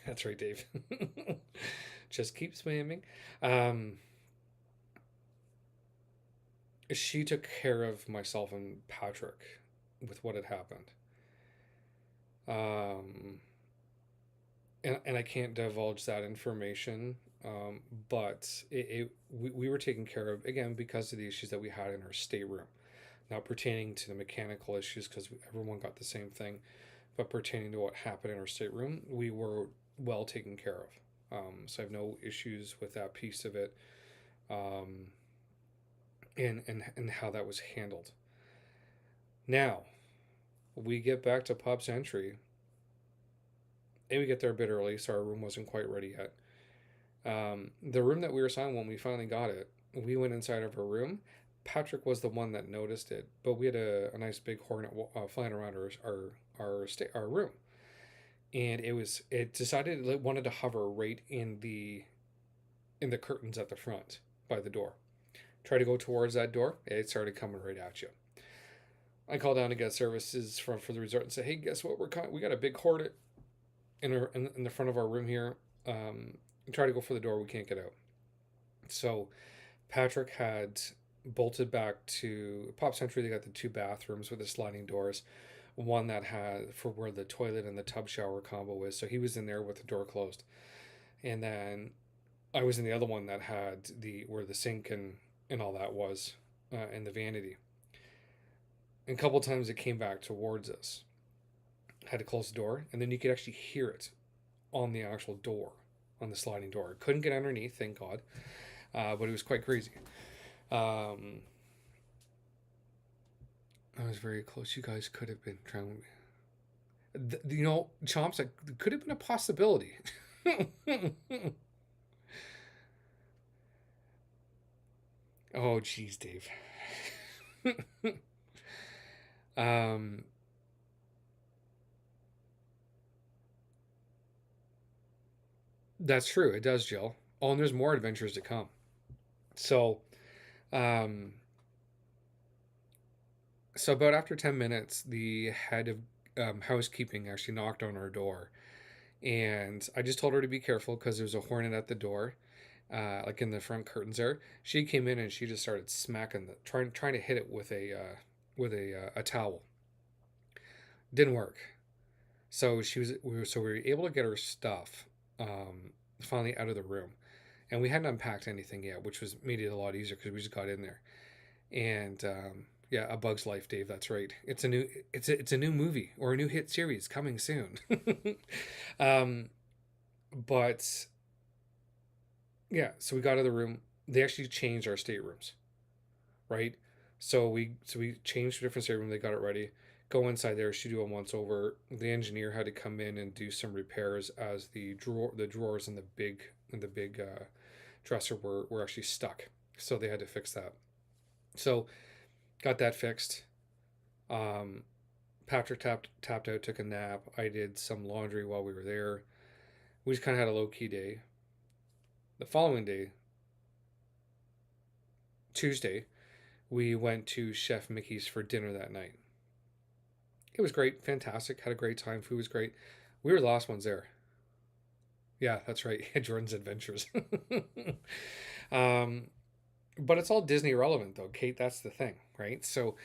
S1: that's right, Dave. Just keep spamming. Um, she took care of myself and Patrick with what had happened. Um, and I can't divulge that information. But we were taken care of again because of the issues that we had in our stateroom, not pertaining to the mechanical issues because everyone got the same thing, but pertaining to what happened in our stateroom, we were well taken care of. So I have no issues with that piece of it, um, and how that was handled. Now we get back to Pub's entry, and we get there a bit early, so our room wasn't quite ready yet. The room that we were assigned when we finally got it, we went inside of our room. Patrick was the one that noticed it, but we had a nice big hornet flying around our room, and it decided it wanted to hover right in the curtains at the front by the door. Try to go towards that door, it started coming right at you. I called down to get services for the resort and said, "Hey, guess what? We got a big hornet in the front of our room here. We try to go for the door, we can't get out. So Patrick had bolted back to Pop Century. They got the two bathrooms with the sliding doors, one that had for where the toilet and the tub shower combo is. So he was in there with the door closed, and then I was in the other one that had the where the sink and all that was, and the vanity. And a couple times it came back towards us. Had to close the door, and then you could actually hear it on the actual door, on the sliding door. Couldn't get underneath, thank God, but it was quite crazy. I was very close. You guys could have been trying. Chomps, it could have been a possibility. Oh, geez, Dave. um, that's true. It does, Jill. Oh, and there's more adventures to come. So, um, so about after 10 minutes, the head of housekeeping actually knocked on our door, and I just told her to be careful because there was a hornet at the door, like in the front curtains there. She came in and she just started smacking trying to hit it with a towel. Didn't work. So we were able to get her stuff finally out of the room, and we hadn't unpacked anything yet, which was made it a lot easier because we just got in there. And yeah, A Bug's Life, Dave. That's right. It's a new movie or a new hit series coming soon. um, but yeah, so we got out of the room. They actually changed our staterooms, right? So we changed to a different stateroom. They got it ready. Go inside there. She do a once over. The engineer had to come in and do some repairs as the drawers in the big dresser were actually stuck. So they had to fix that. So got that fixed. Um, Patrick tapped out, took a nap. I did some laundry while we were there. We just kind of had a low key day. The following day, Tuesday, we went to Chef Mickey's for dinner that night. It was great, fantastic. Had a great time. Food was great. We were the last ones there. Yeah, that's right. Jordan's Adventures. um, but it's all Disney relevant, though, Kate. That's the thing, right? So,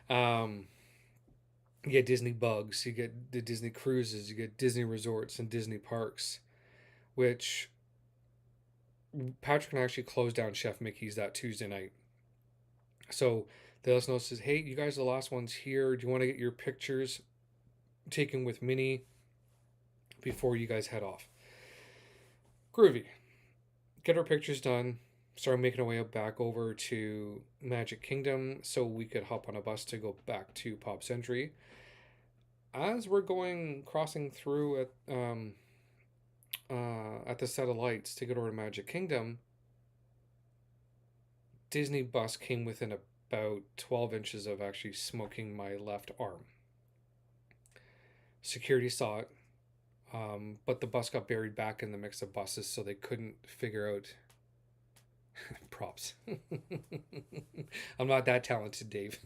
S1: um, you get Disney bugs, you get the Disney cruises, you get Disney resorts and Disney parks, which Patrick and I actually closed down Chef Mickey's that Tuesday night. So they let us know, says, hey, you guys are the last ones here. Do you want to get your pictures taken with Minnie before you guys head off? Groovy. Get our pictures done. Started making our way up back over to Magic Kingdom so we could hop on a bus to go back to Pop Century. As we're crossing through at the set of lights to get over to Magic Kingdom, Disney bus came within about 12 inches of actually smoking my left arm. Security saw it, but the bus got buried back in the mix of buses, so they couldn't figure out. Props. I'm not that talented, Dave.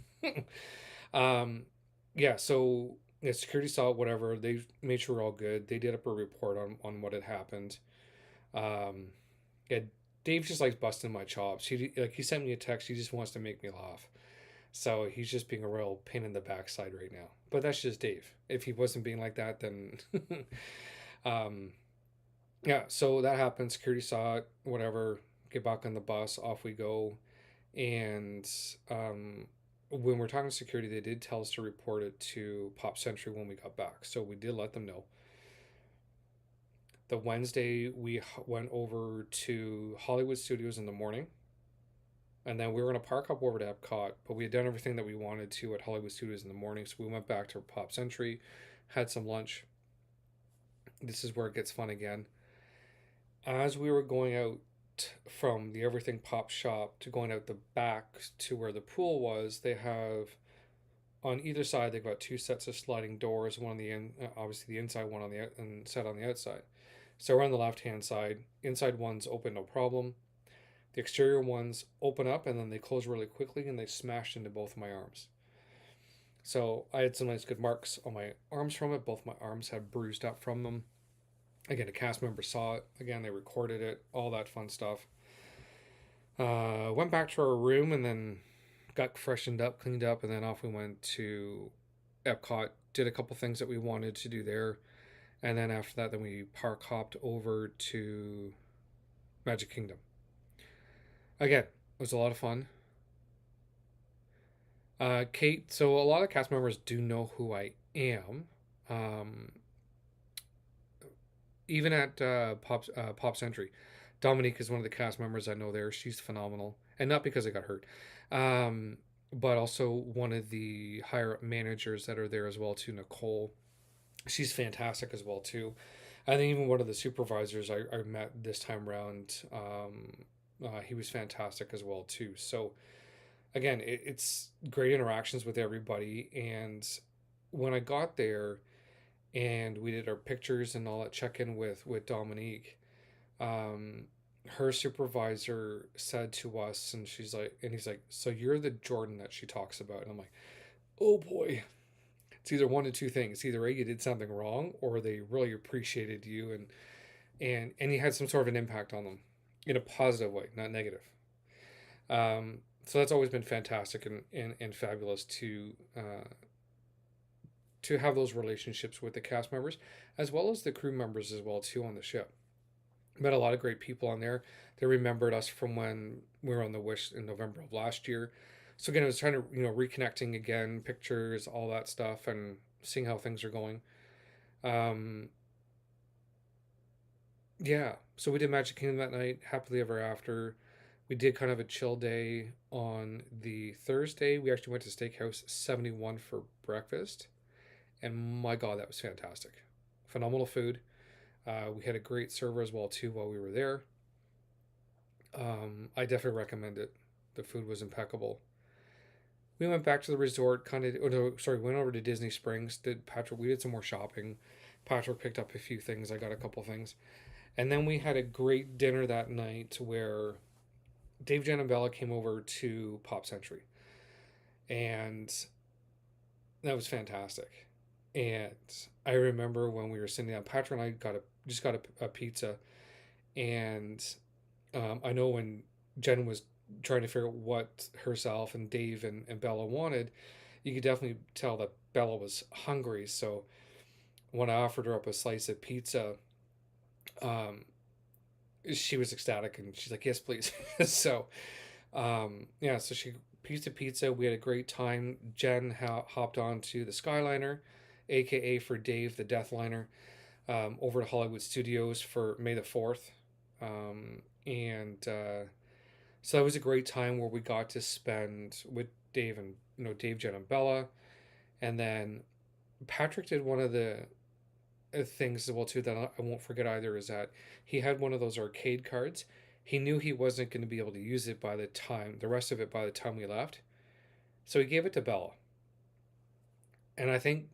S1: Yeah, so yeah, security saw it, whatever. They made sure we're all good. They did up a report on what had happened. Um, yeah, Dave just likes busting my chops. He sent me a text. He just wants to make me laugh. So he's just being a real pain in the backside right now. But that's just Dave. If he wasn't being like that, then um, yeah. So that happened. Security saw it. Whatever. Get back on the bus. Off we go. And when we're talking to security, they did tell us to report it to Pop Century when we got back. So we did let them know. The Wednesday, we went over to Hollywood Studios in the morning. And then we were going to park up over to Epcot, but we had done everything that we wanted to at Hollywood Studios in the morning. So we went back to Pop Century, had some lunch. This is where it gets fun again. As we were going out from the Everything Pop shop to going out the back to where the pool was, they have on either side they've got two sets of sliding doors, one on the obviously the inside, one on the and set on the outside. So we're on the left hand side. Inside ones open no problem. The exterior ones open up and then they close really quickly and they smashed into both of my arms. So I had some nice good marks on my arms from it. Both my arms had bruised up from them. Again, a cast member saw it. Again, they recorded it. All that fun stuff. Went back to our room and then got freshened up, cleaned up, and then off we went to Epcot. Did a couple things that we wanted to do there, and then after that, then we park hopped over to Magic Kingdom. Again, it was a lot of fun. Kate, so a lot of cast members do know who I am. Um, Even at Pop Century, Dominique is one of the cast members I know there. She's phenomenal, and not because I got hurt, um, but also one of the higher up managers that are there as well too. Nicole, she's fantastic as well too. I think even one of the supervisors I met this time around, he was fantastic as well too. So again, it's great interactions with everybody, and when I got there and we did our pictures and all that check in with Dominique, um, her supervisor said to us, and she's like, and he's like, so you're the Jordan that she talks about, and I'm like, oh boy, it's either one of two things: either a you did something wrong, or they really appreciated you, and you had some sort of an impact on them in a positive way, not negative. So that's always been fantastic and fabulous to have those relationships with the cast members as well as the crew members as well too on the ship. Met a lot of great people on there. They remembered us from when we were on the Wish in November of last year. So again, I was trying to reconnecting again, pictures, all that stuff, and seeing how things are going. Um, yeah, so we did Magic Kingdom that night, happily ever after. We did kind of a chill day on the Thursday. We actually went to Steakhouse 71 for breakfast, and my God, that was fantastic. Phenomenal food. We had a great server as well too while we were there. I definitely recommend it. The food was impeccable. We went back to the resort, kind of. Oh no, sorry, went over to Disney Springs. Did Patrick? We did some more shopping. Patrick picked up a few things. I got a couple things, and then we had a great dinner that night where Dave, Jen, and Bella came over to Pop Century, and that was fantastic. And I remember when we were sitting down, Patrick and I got a pizza, and I know when Jen was trying to figure out what herself and Dave and Bella wanted, you could definitely tell that Bella was hungry. So when I offered her up a slice of pizza, um, she was ecstatic and she's like, "Yes, please." So yeah, so she pieced a pizza. We had a great time. Jen hopped on to the Skyliner, aka for Dave, the Deathliner, over to Hollywood Studios for May the 4th. And So that was a great time where we got to spend with Dave and Dave, Jen, and Bella. And then Patrick did one of the things as well too that I won't forget either is that he had one of those arcade cards. He knew he wasn't going to be able to use it the rest of it by the time we left. So he gave it to Bella. And I think,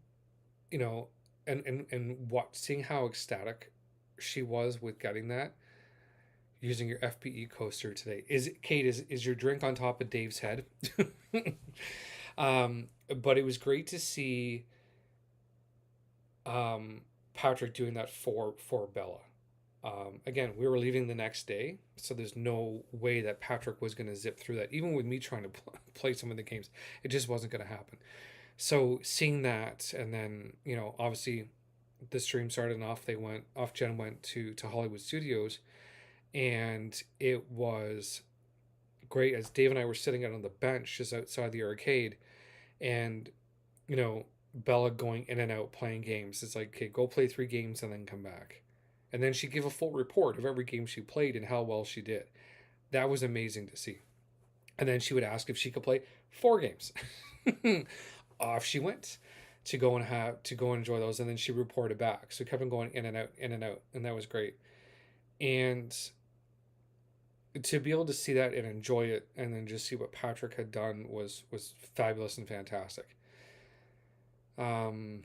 S1: you know, and what seeing how ecstatic she was with getting that using your FPE coaster today. Is your drink on top of Dave's head? But it was great to see Patrick doing that for Bella. Again, we were leaving the next day, so there's no way that Patrick was going to zip through that. Even with me trying to play some of the games, it just wasn't going to happen. So seeing that, and then obviously, the stream started off. They went off. Jen went to Hollywood Studios, and it was great as Dave and I were sitting out on the bench just outside the arcade, and Bella going in and out playing games. It's like, okay, go play 3 games and then come back. And then she gave a full report of every game she played and how well she did. That was amazing to see. And then she would ask if she could play 4 games. Off she went to go and enjoy those, and then she reported back. So it kept on going in and out, and that was great. And to be able to see that and enjoy it, and then just see what Patrick had done was fabulous and fantastic. Um,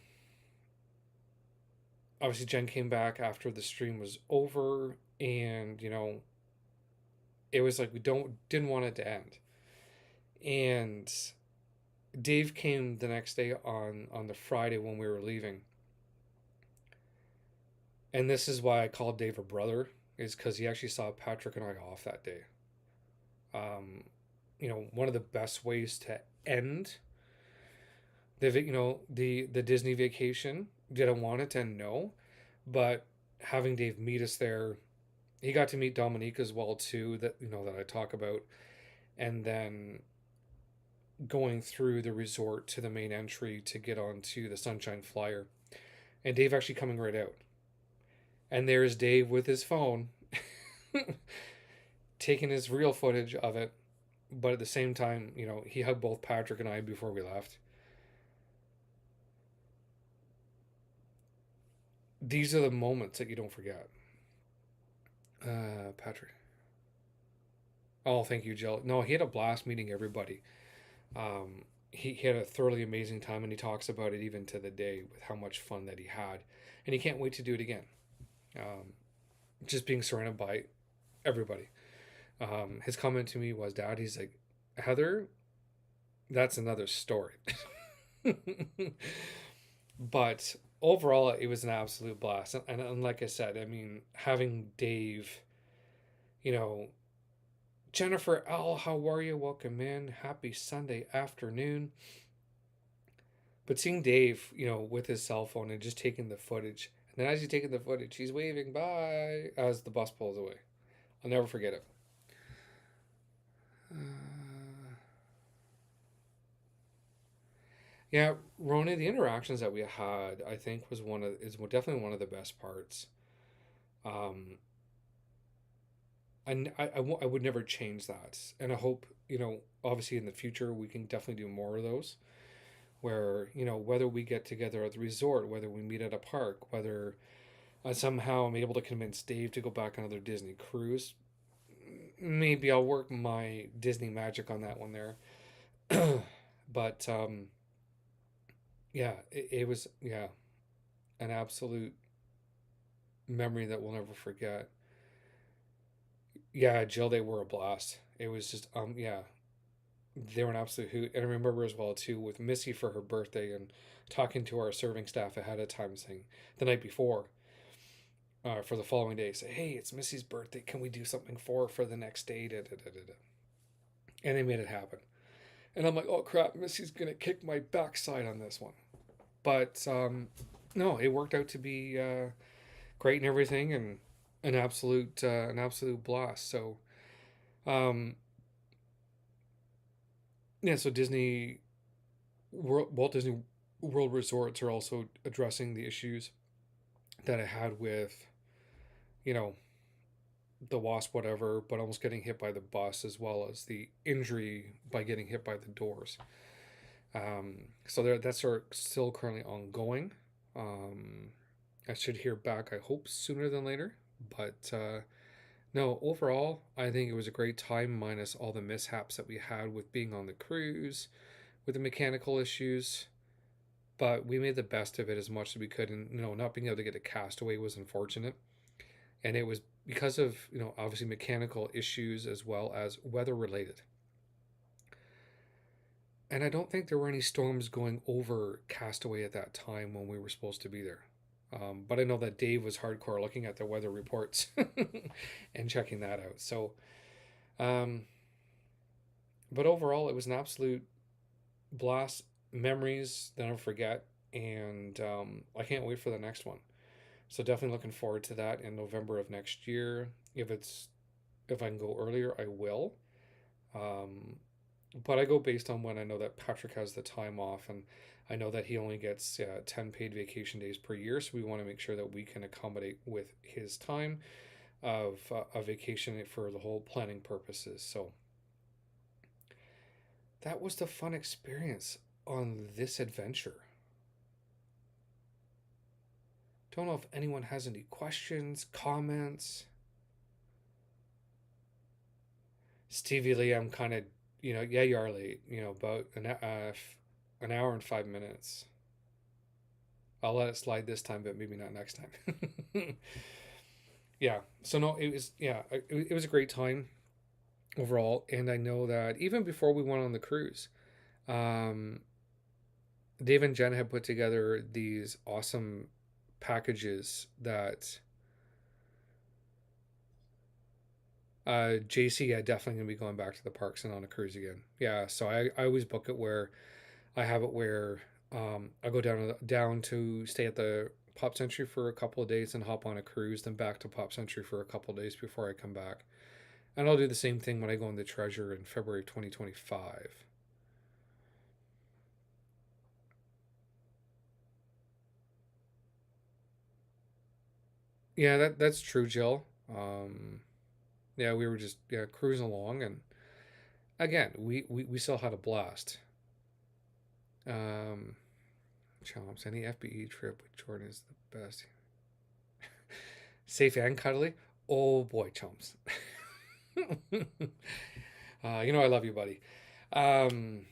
S1: Obviously Jen came back after the stream was over, and it was like we didn't want it to end. And Dave came the next day on the Friday when we were leaving. And this is why I called Dave a brother, is because he actually saw Patrick and I off that day. Um, one of the best ways to end the Disney vacation. Did I want it to end? No, but having Dave meet us there, he got to meet Dominique as well too. That I talk about, and then going through the resort to the main entry to get onto the Sunshine Flyer, and Dave actually coming right out, and there's Dave with his phone, taking his real footage of it, but at the same time, he hugged both Patrick and I before we left. These are the moments that you don't forget. Patrick. Oh, thank you, Jill. No, he had a blast meeting everybody. He had a thoroughly amazing time, and he talks about it even to the day with how much fun that he had, and he can't wait to do it again. Um, just being surrounded by everybody. His comment to me was, "Dad," he's like, "Heather, that's another story." But overall, it was an absolute blast, and like I said, I mean, having Dave, you know, Jennifer L, how are you? Welcome in. Happy Sunday afternoon. But seeing Dave, with his cell phone and just taking the footage, and then as he's taking the footage, he's waving bye as the bus pulls away. I'll never forget it. Yeah, Rona, the interactions that we had, I think, is definitely one of the best parts. Um, and I would never change that, and I hope obviously in the future we can definitely do more of those. Where whether we get together at the resort, whether we meet at a park, whether somehow I'm able to convince Dave to go back on another Disney cruise, maybe I'll work my Disney magic on that one there. But yeah, it was an absolute memory that we'll never forget. Yeah, Jill, they were a blast. It was just yeah, they were an absolute hoot. And I remember as well too with Missy for her birthday and talking to our serving staff ahead of time, saying the night before, for the following day, say, "Hey, it's Missy's birthday. Can we do something for the next day?" Da, da, da, da, da. And they made it happen. And I'm like, "Oh crap, Missy's gonna kick my backside on this one." But no, it worked out to be great and everything, and an absolute blast. So um, yeah, so Walt Disney World Resorts are also addressing the issues that I had with, you know, the wasp, whatever, but almost getting hit by the bus, as well as the injury by getting hit by the doors. So that's still currently ongoing. Um, I should hear back, I hope, sooner than later. But no, overall, I think it was a great time, minus all the mishaps that we had with being on the cruise, with the mechanical issues. But we made the best of it as much as we could, and not being able to get a castaway was unfortunate. And it was because of obviously mechanical issues as well as weather related. And I don't think there were any storms going over Castaway at that time when we were supposed to be there. But I know that Dave was hardcore looking at the weather reports and checking that out. So, um, but overall, it was an absolute blast. Memories that I'll never forget. And I can't wait for the next one. So definitely looking forward to that in November of next year. If I can go earlier, I will. Um, but I go based on when I know that Patrick has the time off, and I know that he only gets 10 paid vacation days per year. So we want to make sure that we can accommodate with his time of a vacation for the whole planning purposes. So that was the fun experience on this adventure. Don't know if anyone has any questions, comments. Stevie Lee, I'm kind of, yeah, you are late. About an hour and 5 minutes. I'll let it slide this time, but maybe not next time. Yeah. So no, it was a great time overall, and I know that even before we went on the cruise, um, Dave and Jen had put together these awesome packages that JC, yeah, definitely gonna be going back to the parks and on a cruise again. Yeah, so I always book it where I have it where I go down to stay at the Pop Century for a couple of days and hop on a cruise, then back to Pop Century for a couple of days before I come back. And I'll do the same thing when I go into Treasure in February 2025. Yeah, that's true, Jill. Yeah, we were just cruising along, and again, we still had a blast. Um, Chomps, any FBE trip with Jordan is the best. Safe and cuddly. Oh boy, Chomps. You know I love you, buddy. Um,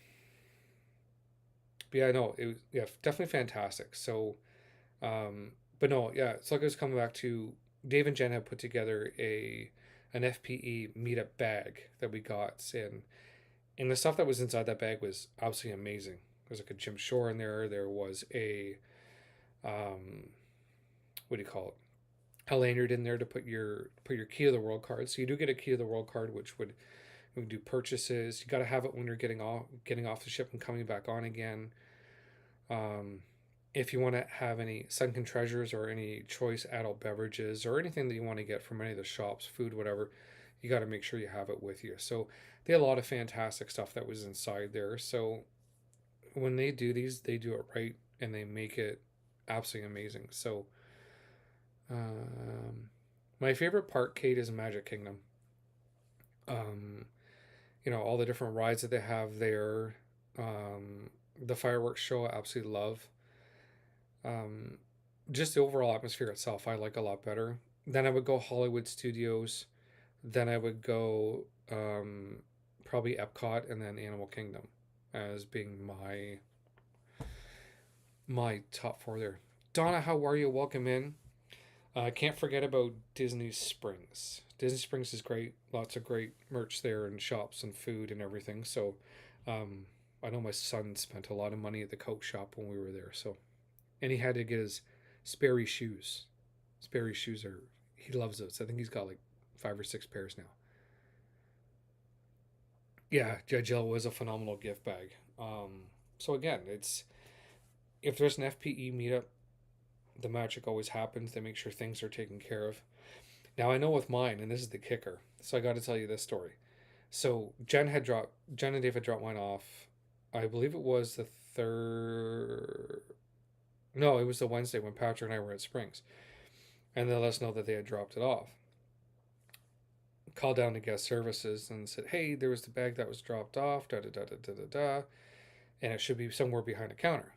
S1: but yeah, no, it was definitely fantastic. So, um, but no, yeah, it's like I was coming back to Dave and Jen had put together an FPE meetup bag that we got, and the stuff that was inside that bag was absolutely amazing. There was like a Jim Shore in there. There was a um, what do you call it? A lanyard in there to put your key of the world card. So you do get a key of the world card, which would do purchases. You got to have it when you're getting off the ship and coming back on again. Um, if you want to have any sunken treasures or any choice adult beverages or anything that you want to get from any of the shops, food, whatever, you got to make sure you have it with you. So they had a lot of fantastic stuff that was inside there. So when they do these, they do it right and they make it absolutely amazing. So um, my favorite part, Kate, is Magic Kingdom. Um, all the different rides that they have there. The fireworks show I absolutely love. Um, just the overall atmosphere itself I like a lot better. Then I would go Hollywood Studios. Then I would go probably Epcot and then Animal Kingdom as being my top four there. Donna, how are you? Welcome in. I can't forget about Disney Springs. Disney Springs is great. Lots of great merch there and shops and food and everything. So um, I know my son spent a lot of money at the Coke shop when we were there. So and he had to get his Sperry shoes. Sperry shoes are he loves those. I think he's got like 5 or 6 pairs now. Yeah, Jill was a phenomenal gift bag. So again, it's if there's an FPE meetup, the magic always happens. They make sure things are taken care of. Now I know with mine, and this is the kicker. So I got to tell you this story. So Jen and Dave had dropped mine off. I believe it was the third. No, it was the Wednesday when Patrick and I were at Springs, and they let us know that they had dropped it off. Called down to guest services and said, "Hey, there was the bag that was dropped off. Da da da da da da da, and it should be somewhere behind the counter."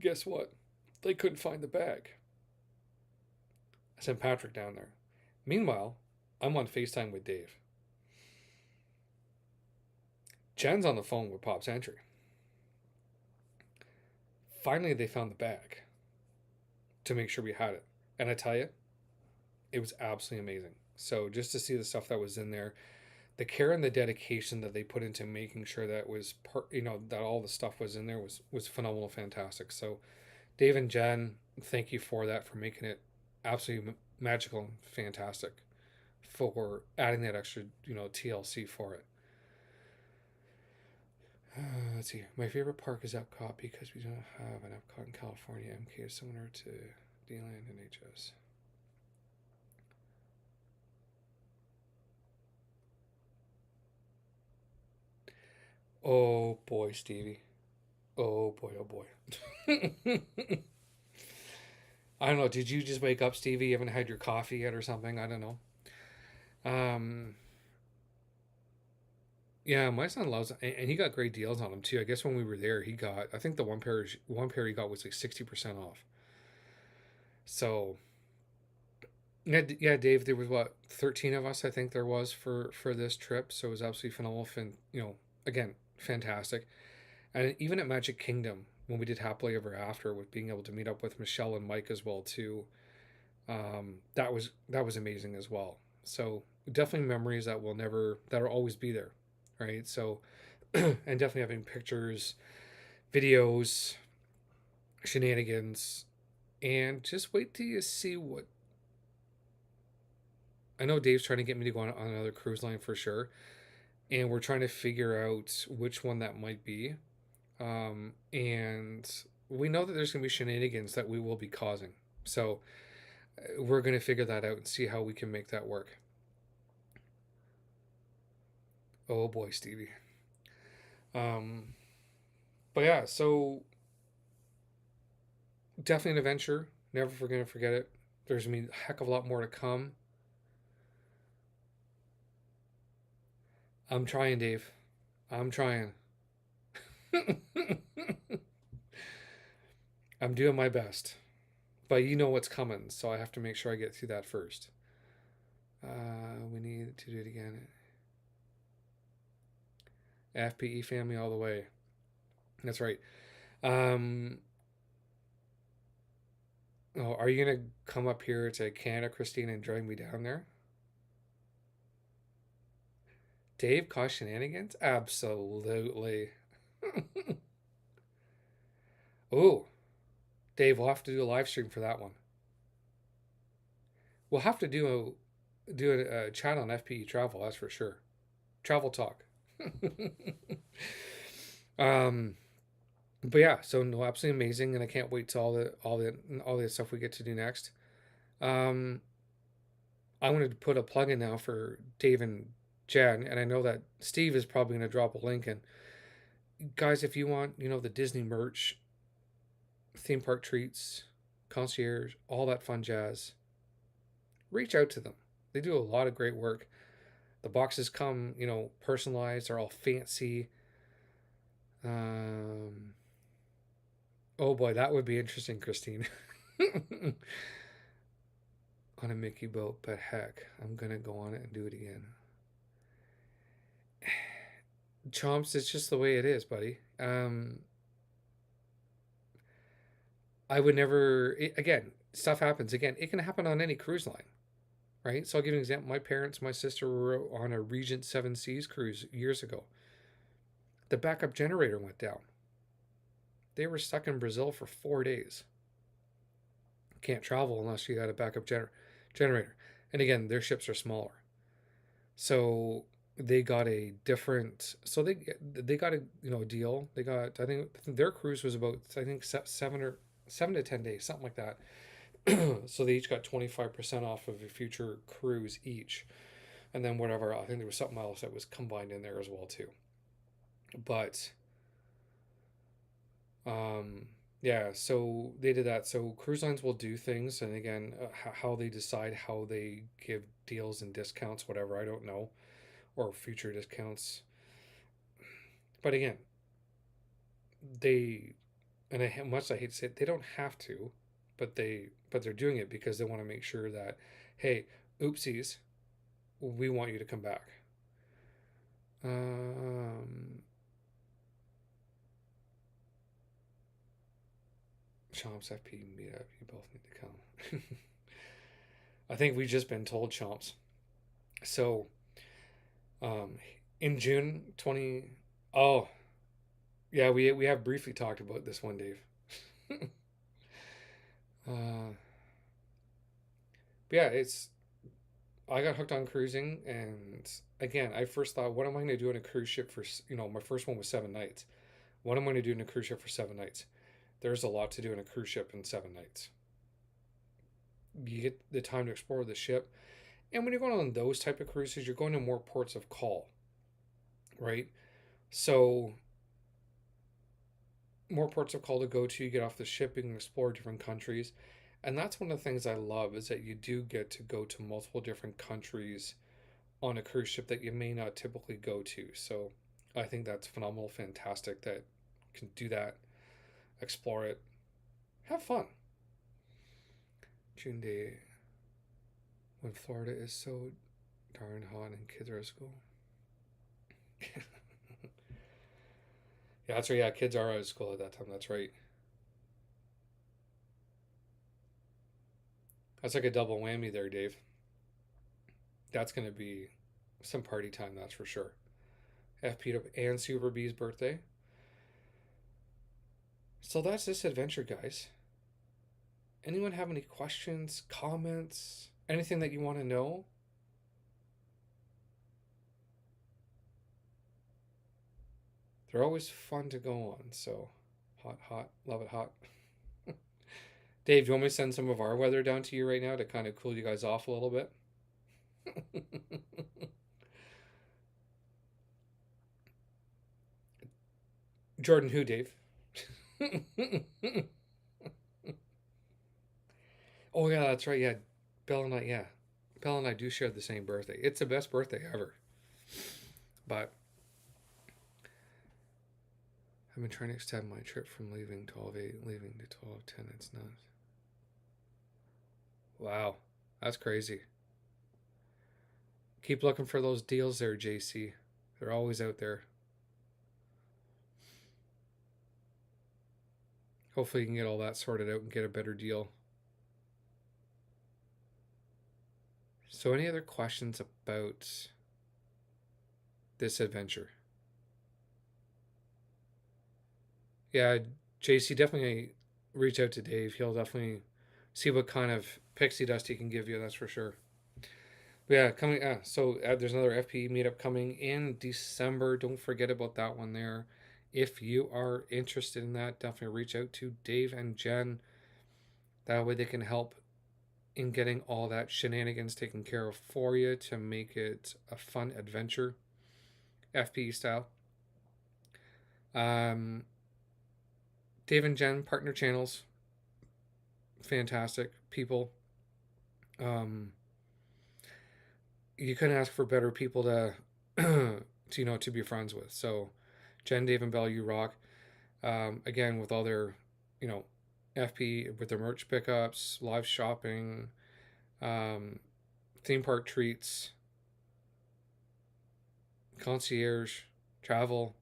S1: Guess what? They couldn't find the bag. I sent Patrick down there. Meanwhile, I'm on FaceTime with Dave. Jen's on the phone with Pop Century. Finally, they found the bag to make sure we had it. And I tell you, it was absolutely amazing. So just to see the stuff that was in there, the care and the dedication that they put into making sure that was that all the stuff was in there was phenomenal, fantastic. So Dave and Jen, thank you for that, for making it absolutely magical and fantastic, for adding that extra TLC for it. Let's see. My favorite park is Epcot because we don't have an Epcot in California. MK is similar to D-Land and HS. Oh boy, Stevie. Oh boy, oh boy. I don't know. Did you just wake up, Stevie? You haven't had your coffee yet or something? I don't know. Um, yeah, my son loves it, and he got great deals on them too. I guess when we were there, he got. I think the one pair he got was like 60% off. So yeah, yeah, Dave. There was what 13 of us. I think there was for this trip. So it was absolutely phenomenal. Again, fantastic. And even at Magic Kingdom, when we did Happily Ever After, with being able to meet up with Michelle and Mike as well too, that was amazing as well. So definitely memories that'll always be there, right? So and definitely having pictures, videos, shenanigans, And just wait till you see what. I know Dave's trying to get me to go on another cruise line for sure. And we're trying to figure out which one that might be. And we know that there's going to be shenanigans that we will be causing. So we're going to figure that out and see how we can make that work. Oh boy, Stevie. Um, but yeah, so definitely an adventure. Never going to forget it. There's going to be a heck of a lot more to come. I'm trying, Dave. I'm trying. I'm doing my best. But you know what's coming, so I have to make sure I get through that first. We need to do it again. FPE family all the way. That's right. Um, oh, are you gonna come up here to Canada, Christine, and drag me down there? Dave cause shenanigans? Absolutely. Oh, Dave, we'll have to do a live stream for that one. We'll have to do a chat on FPE travel. That's for sure. Travel talk. um, but yeah, so no, absolutely amazing, and I can't wait to all the stuff we get to do next. Um, I wanted to put a plug in now for Dave and Jen, and I know that Steve is probably going to drop a link in. Guys, if you want, the Disney merch, theme park treats, concierge, all that fun jazz, reach out to them. They do a lot of great work. The boxes come, personalized. They're all fancy. Um, oh boy, that would be interesting, Christine. On a Mickey boat, but heck, I'm gonna go on it and do it again. Chomps, it's just the way it is, buddy. I would never. Again, stuff happens. Again, it can happen on any cruise line, right? So I'll give you an example. My parents, my sister were on a Regent Seven Seas cruise years ago. The backup generator went down. They were stuck in Brazil for 4 days. Can't travel unless you got a backup generator. And again, their ships are smaller, so they got a different. So they got a deal. They got, I think their cruise was about, I think, 7 to 10 days, something like that. So they each got 25% off of a future cruise each, and then whatever. I think there was something else that was combined in there as well too. But yeah, so they did that. So cruise lines will do things, and again, how they decide how they give deals and discounts, whatever, I don't know, or future discounts. But again, they, and much I hate to say it, they don't have to, but they're doing it because they want to make sure that, hey, oopsies, we want you to come back. Um, Chomps FP meetup, you both need to come. I think we've just been told, Chomps. So, um, in June 20. Oh, yeah, we have briefly talked about this one, Dave. uh, but yeah, I got hooked on cruising, and again, I first thought, what am I going to do on a cruise ship for, my first one was 7 nights. What am I going to do in a cruise ship for 7 nights? There's a lot to do in a cruise ship in 7 nights. You get the time to explore the ship, and when you're going on those type of cruises, you're going to more ports of call, right? So more ports of call to go to. You get off the ship, you can explore different countries, and that's one of the things I love is that you do get to go to multiple different countries on a cruise ship that you may not typically go to. So I think that's phenomenal, fantastic that you can do that, explore it, have fun. June day when Florida is so darn hot and kids are at school. Yeah, that's right. Yeah, kids are out of school at that time. That's right. That's like a double whammy there, Dave. That's going to be some party time, that's for sure. FP and Super B's birthday. So that's this adventure, guys. anyone have any questions, comments, anything that you want to know? They're always fun to go on. So hot, hot, love it hot. Dave, do you want me to send some of our weather down to you right now to kind of cool you guys off a little bit? Jordan, who, Dave? Oh, yeah, that's right. Yeah, Belle and I, yeah. Belle and I do share the same birthday. It's the best birthday ever. But I've been trying to extend my trip from leaving 12:8, leaving to 12:10. It's not. Wow, that's crazy. Keep looking for those deals there, JC. They're always out there. Hopefully, you can get all that sorted out and get a better deal. So, any other questions about this adventure? Yeah, JC, definitely reach out to Dave. He'll definitely see what kind of pixie dust he can give you, that's for sure. But yeah, coming. There's another FPE meetup coming in December. Don't forget about that one there. If you are interested in that, definitely reach out to Dave and Jen. That way they can help in getting all that shenanigans taken care of for you to make it a fun adventure, FPE style. Dave and Jen, partner channels, fantastic people. You couldn't ask for better people to, to be friends with. So, Jen, Dave, and Belle, you rock. Again, with all their, FP with their merch pickups, live shopping, theme park treats, concierge, travel,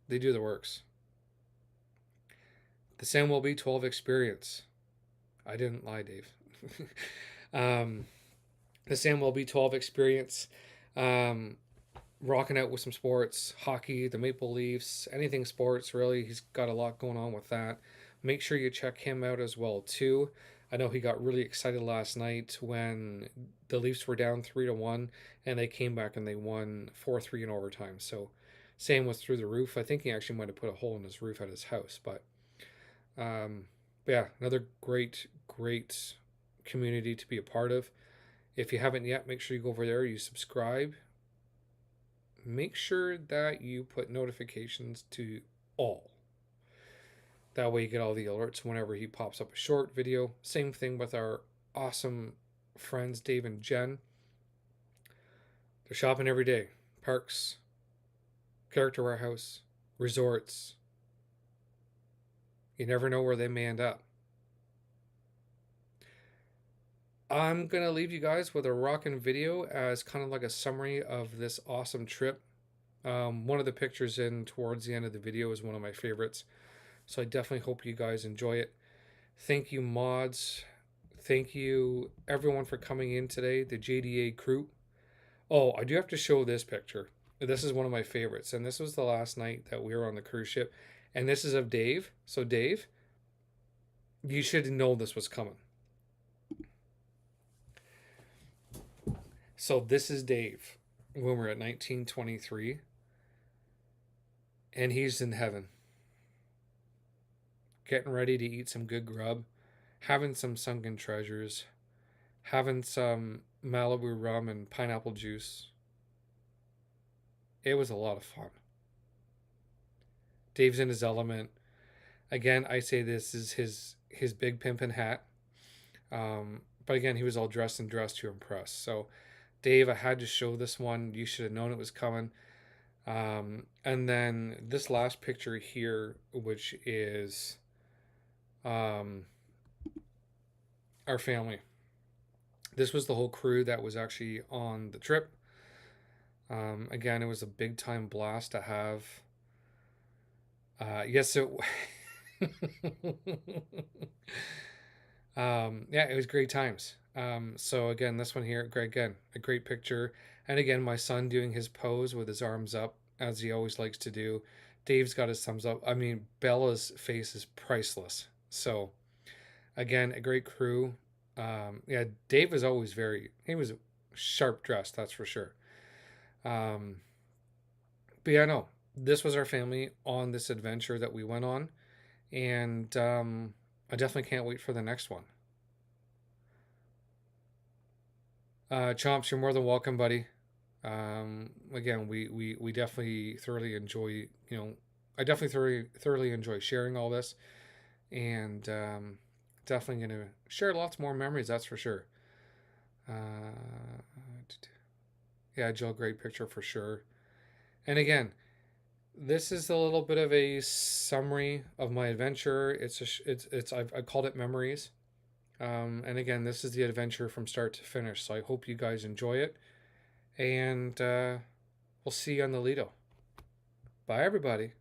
S1: they do the works. The Sam Will Be 12 experience. I didn't lie, Dave. The Sam Will Be 12 experience. Rocking out with some sports, hockey, the Maple Leafs, anything sports, really. He's got a lot going on with that. Make sure you check him out as well, too. I know he got really excited last night when the Leafs were down 3-1 and they came back and they won 4-3 in overtime. So Sam was through the roof. I think he actually might have put a hole in his roof at his house. But yeah, another great community to be a part of. If you haven't yet, make sure you go over there, you subscribe. Make sure that you put notifications to all. That way you get all the alerts whenever he pops up a short video. Same thing with our awesome friends, Dave and Jen. They're shopping every day. Parks, Character Warehouse, resorts. You never know where they may end up. I'm going to leave you guys with a rockin' video as kind of like a summary of this awesome trip. One of the pictures in towards the end of the video is one of my favorites. So I definitely hope you guys enjoy it. Thank you, mods. Thank you, everyone, for coming in today, the JDA crew. Oh, I do have to show this picture. This is one of my favorites. And this was the last night that we were on the cruise ship. And this is of Dave. So, Dave, you should know this was coming. So, this is Dave when we're at 1923. And he's in heaven. Getting ready to eat some good grub, having some sunken treasures, having some Malibu rum and pineapple juice. It was a lot of fun. Dave's in his element. Again, I say this is his big pimpin' hat. But again, he was all dressed to impress. So, Dave, I had to show this one. You should have known it was coming. And then this last picture here, which is our family. This was the whole crew that was actually on the trip. Again, it was a big time blast to have. Yes, it. Yeah, it was great times. So again, this one here, again, a great picture. And again, my son doing his pose with his arms up, as he always likes to do. Dave's got his thumbs up. I mean, Bella's face is priceless. So, Again, a great crew. Yeah, Dave was always he was sharp dressed, that's for sure. Um, but yeah, no, this was our family on this adventure that we went on. And I definitely can't wait for the next one. Chomps, you're more than welcome, buddy. Again, we definitely thoroughly enjoy, I definitely thoroughly enjoy sharing all this, and definitely going to share lots more memories, that's for sure. Uh, yeah, Jill, great picture for sure. And again, this is a little bit of a summary of my adventure. I called it memories. And again, this is the adventure from start to finish. So I hope you guys enjoy it. And we'll see you on the Lido. Bye, everybody.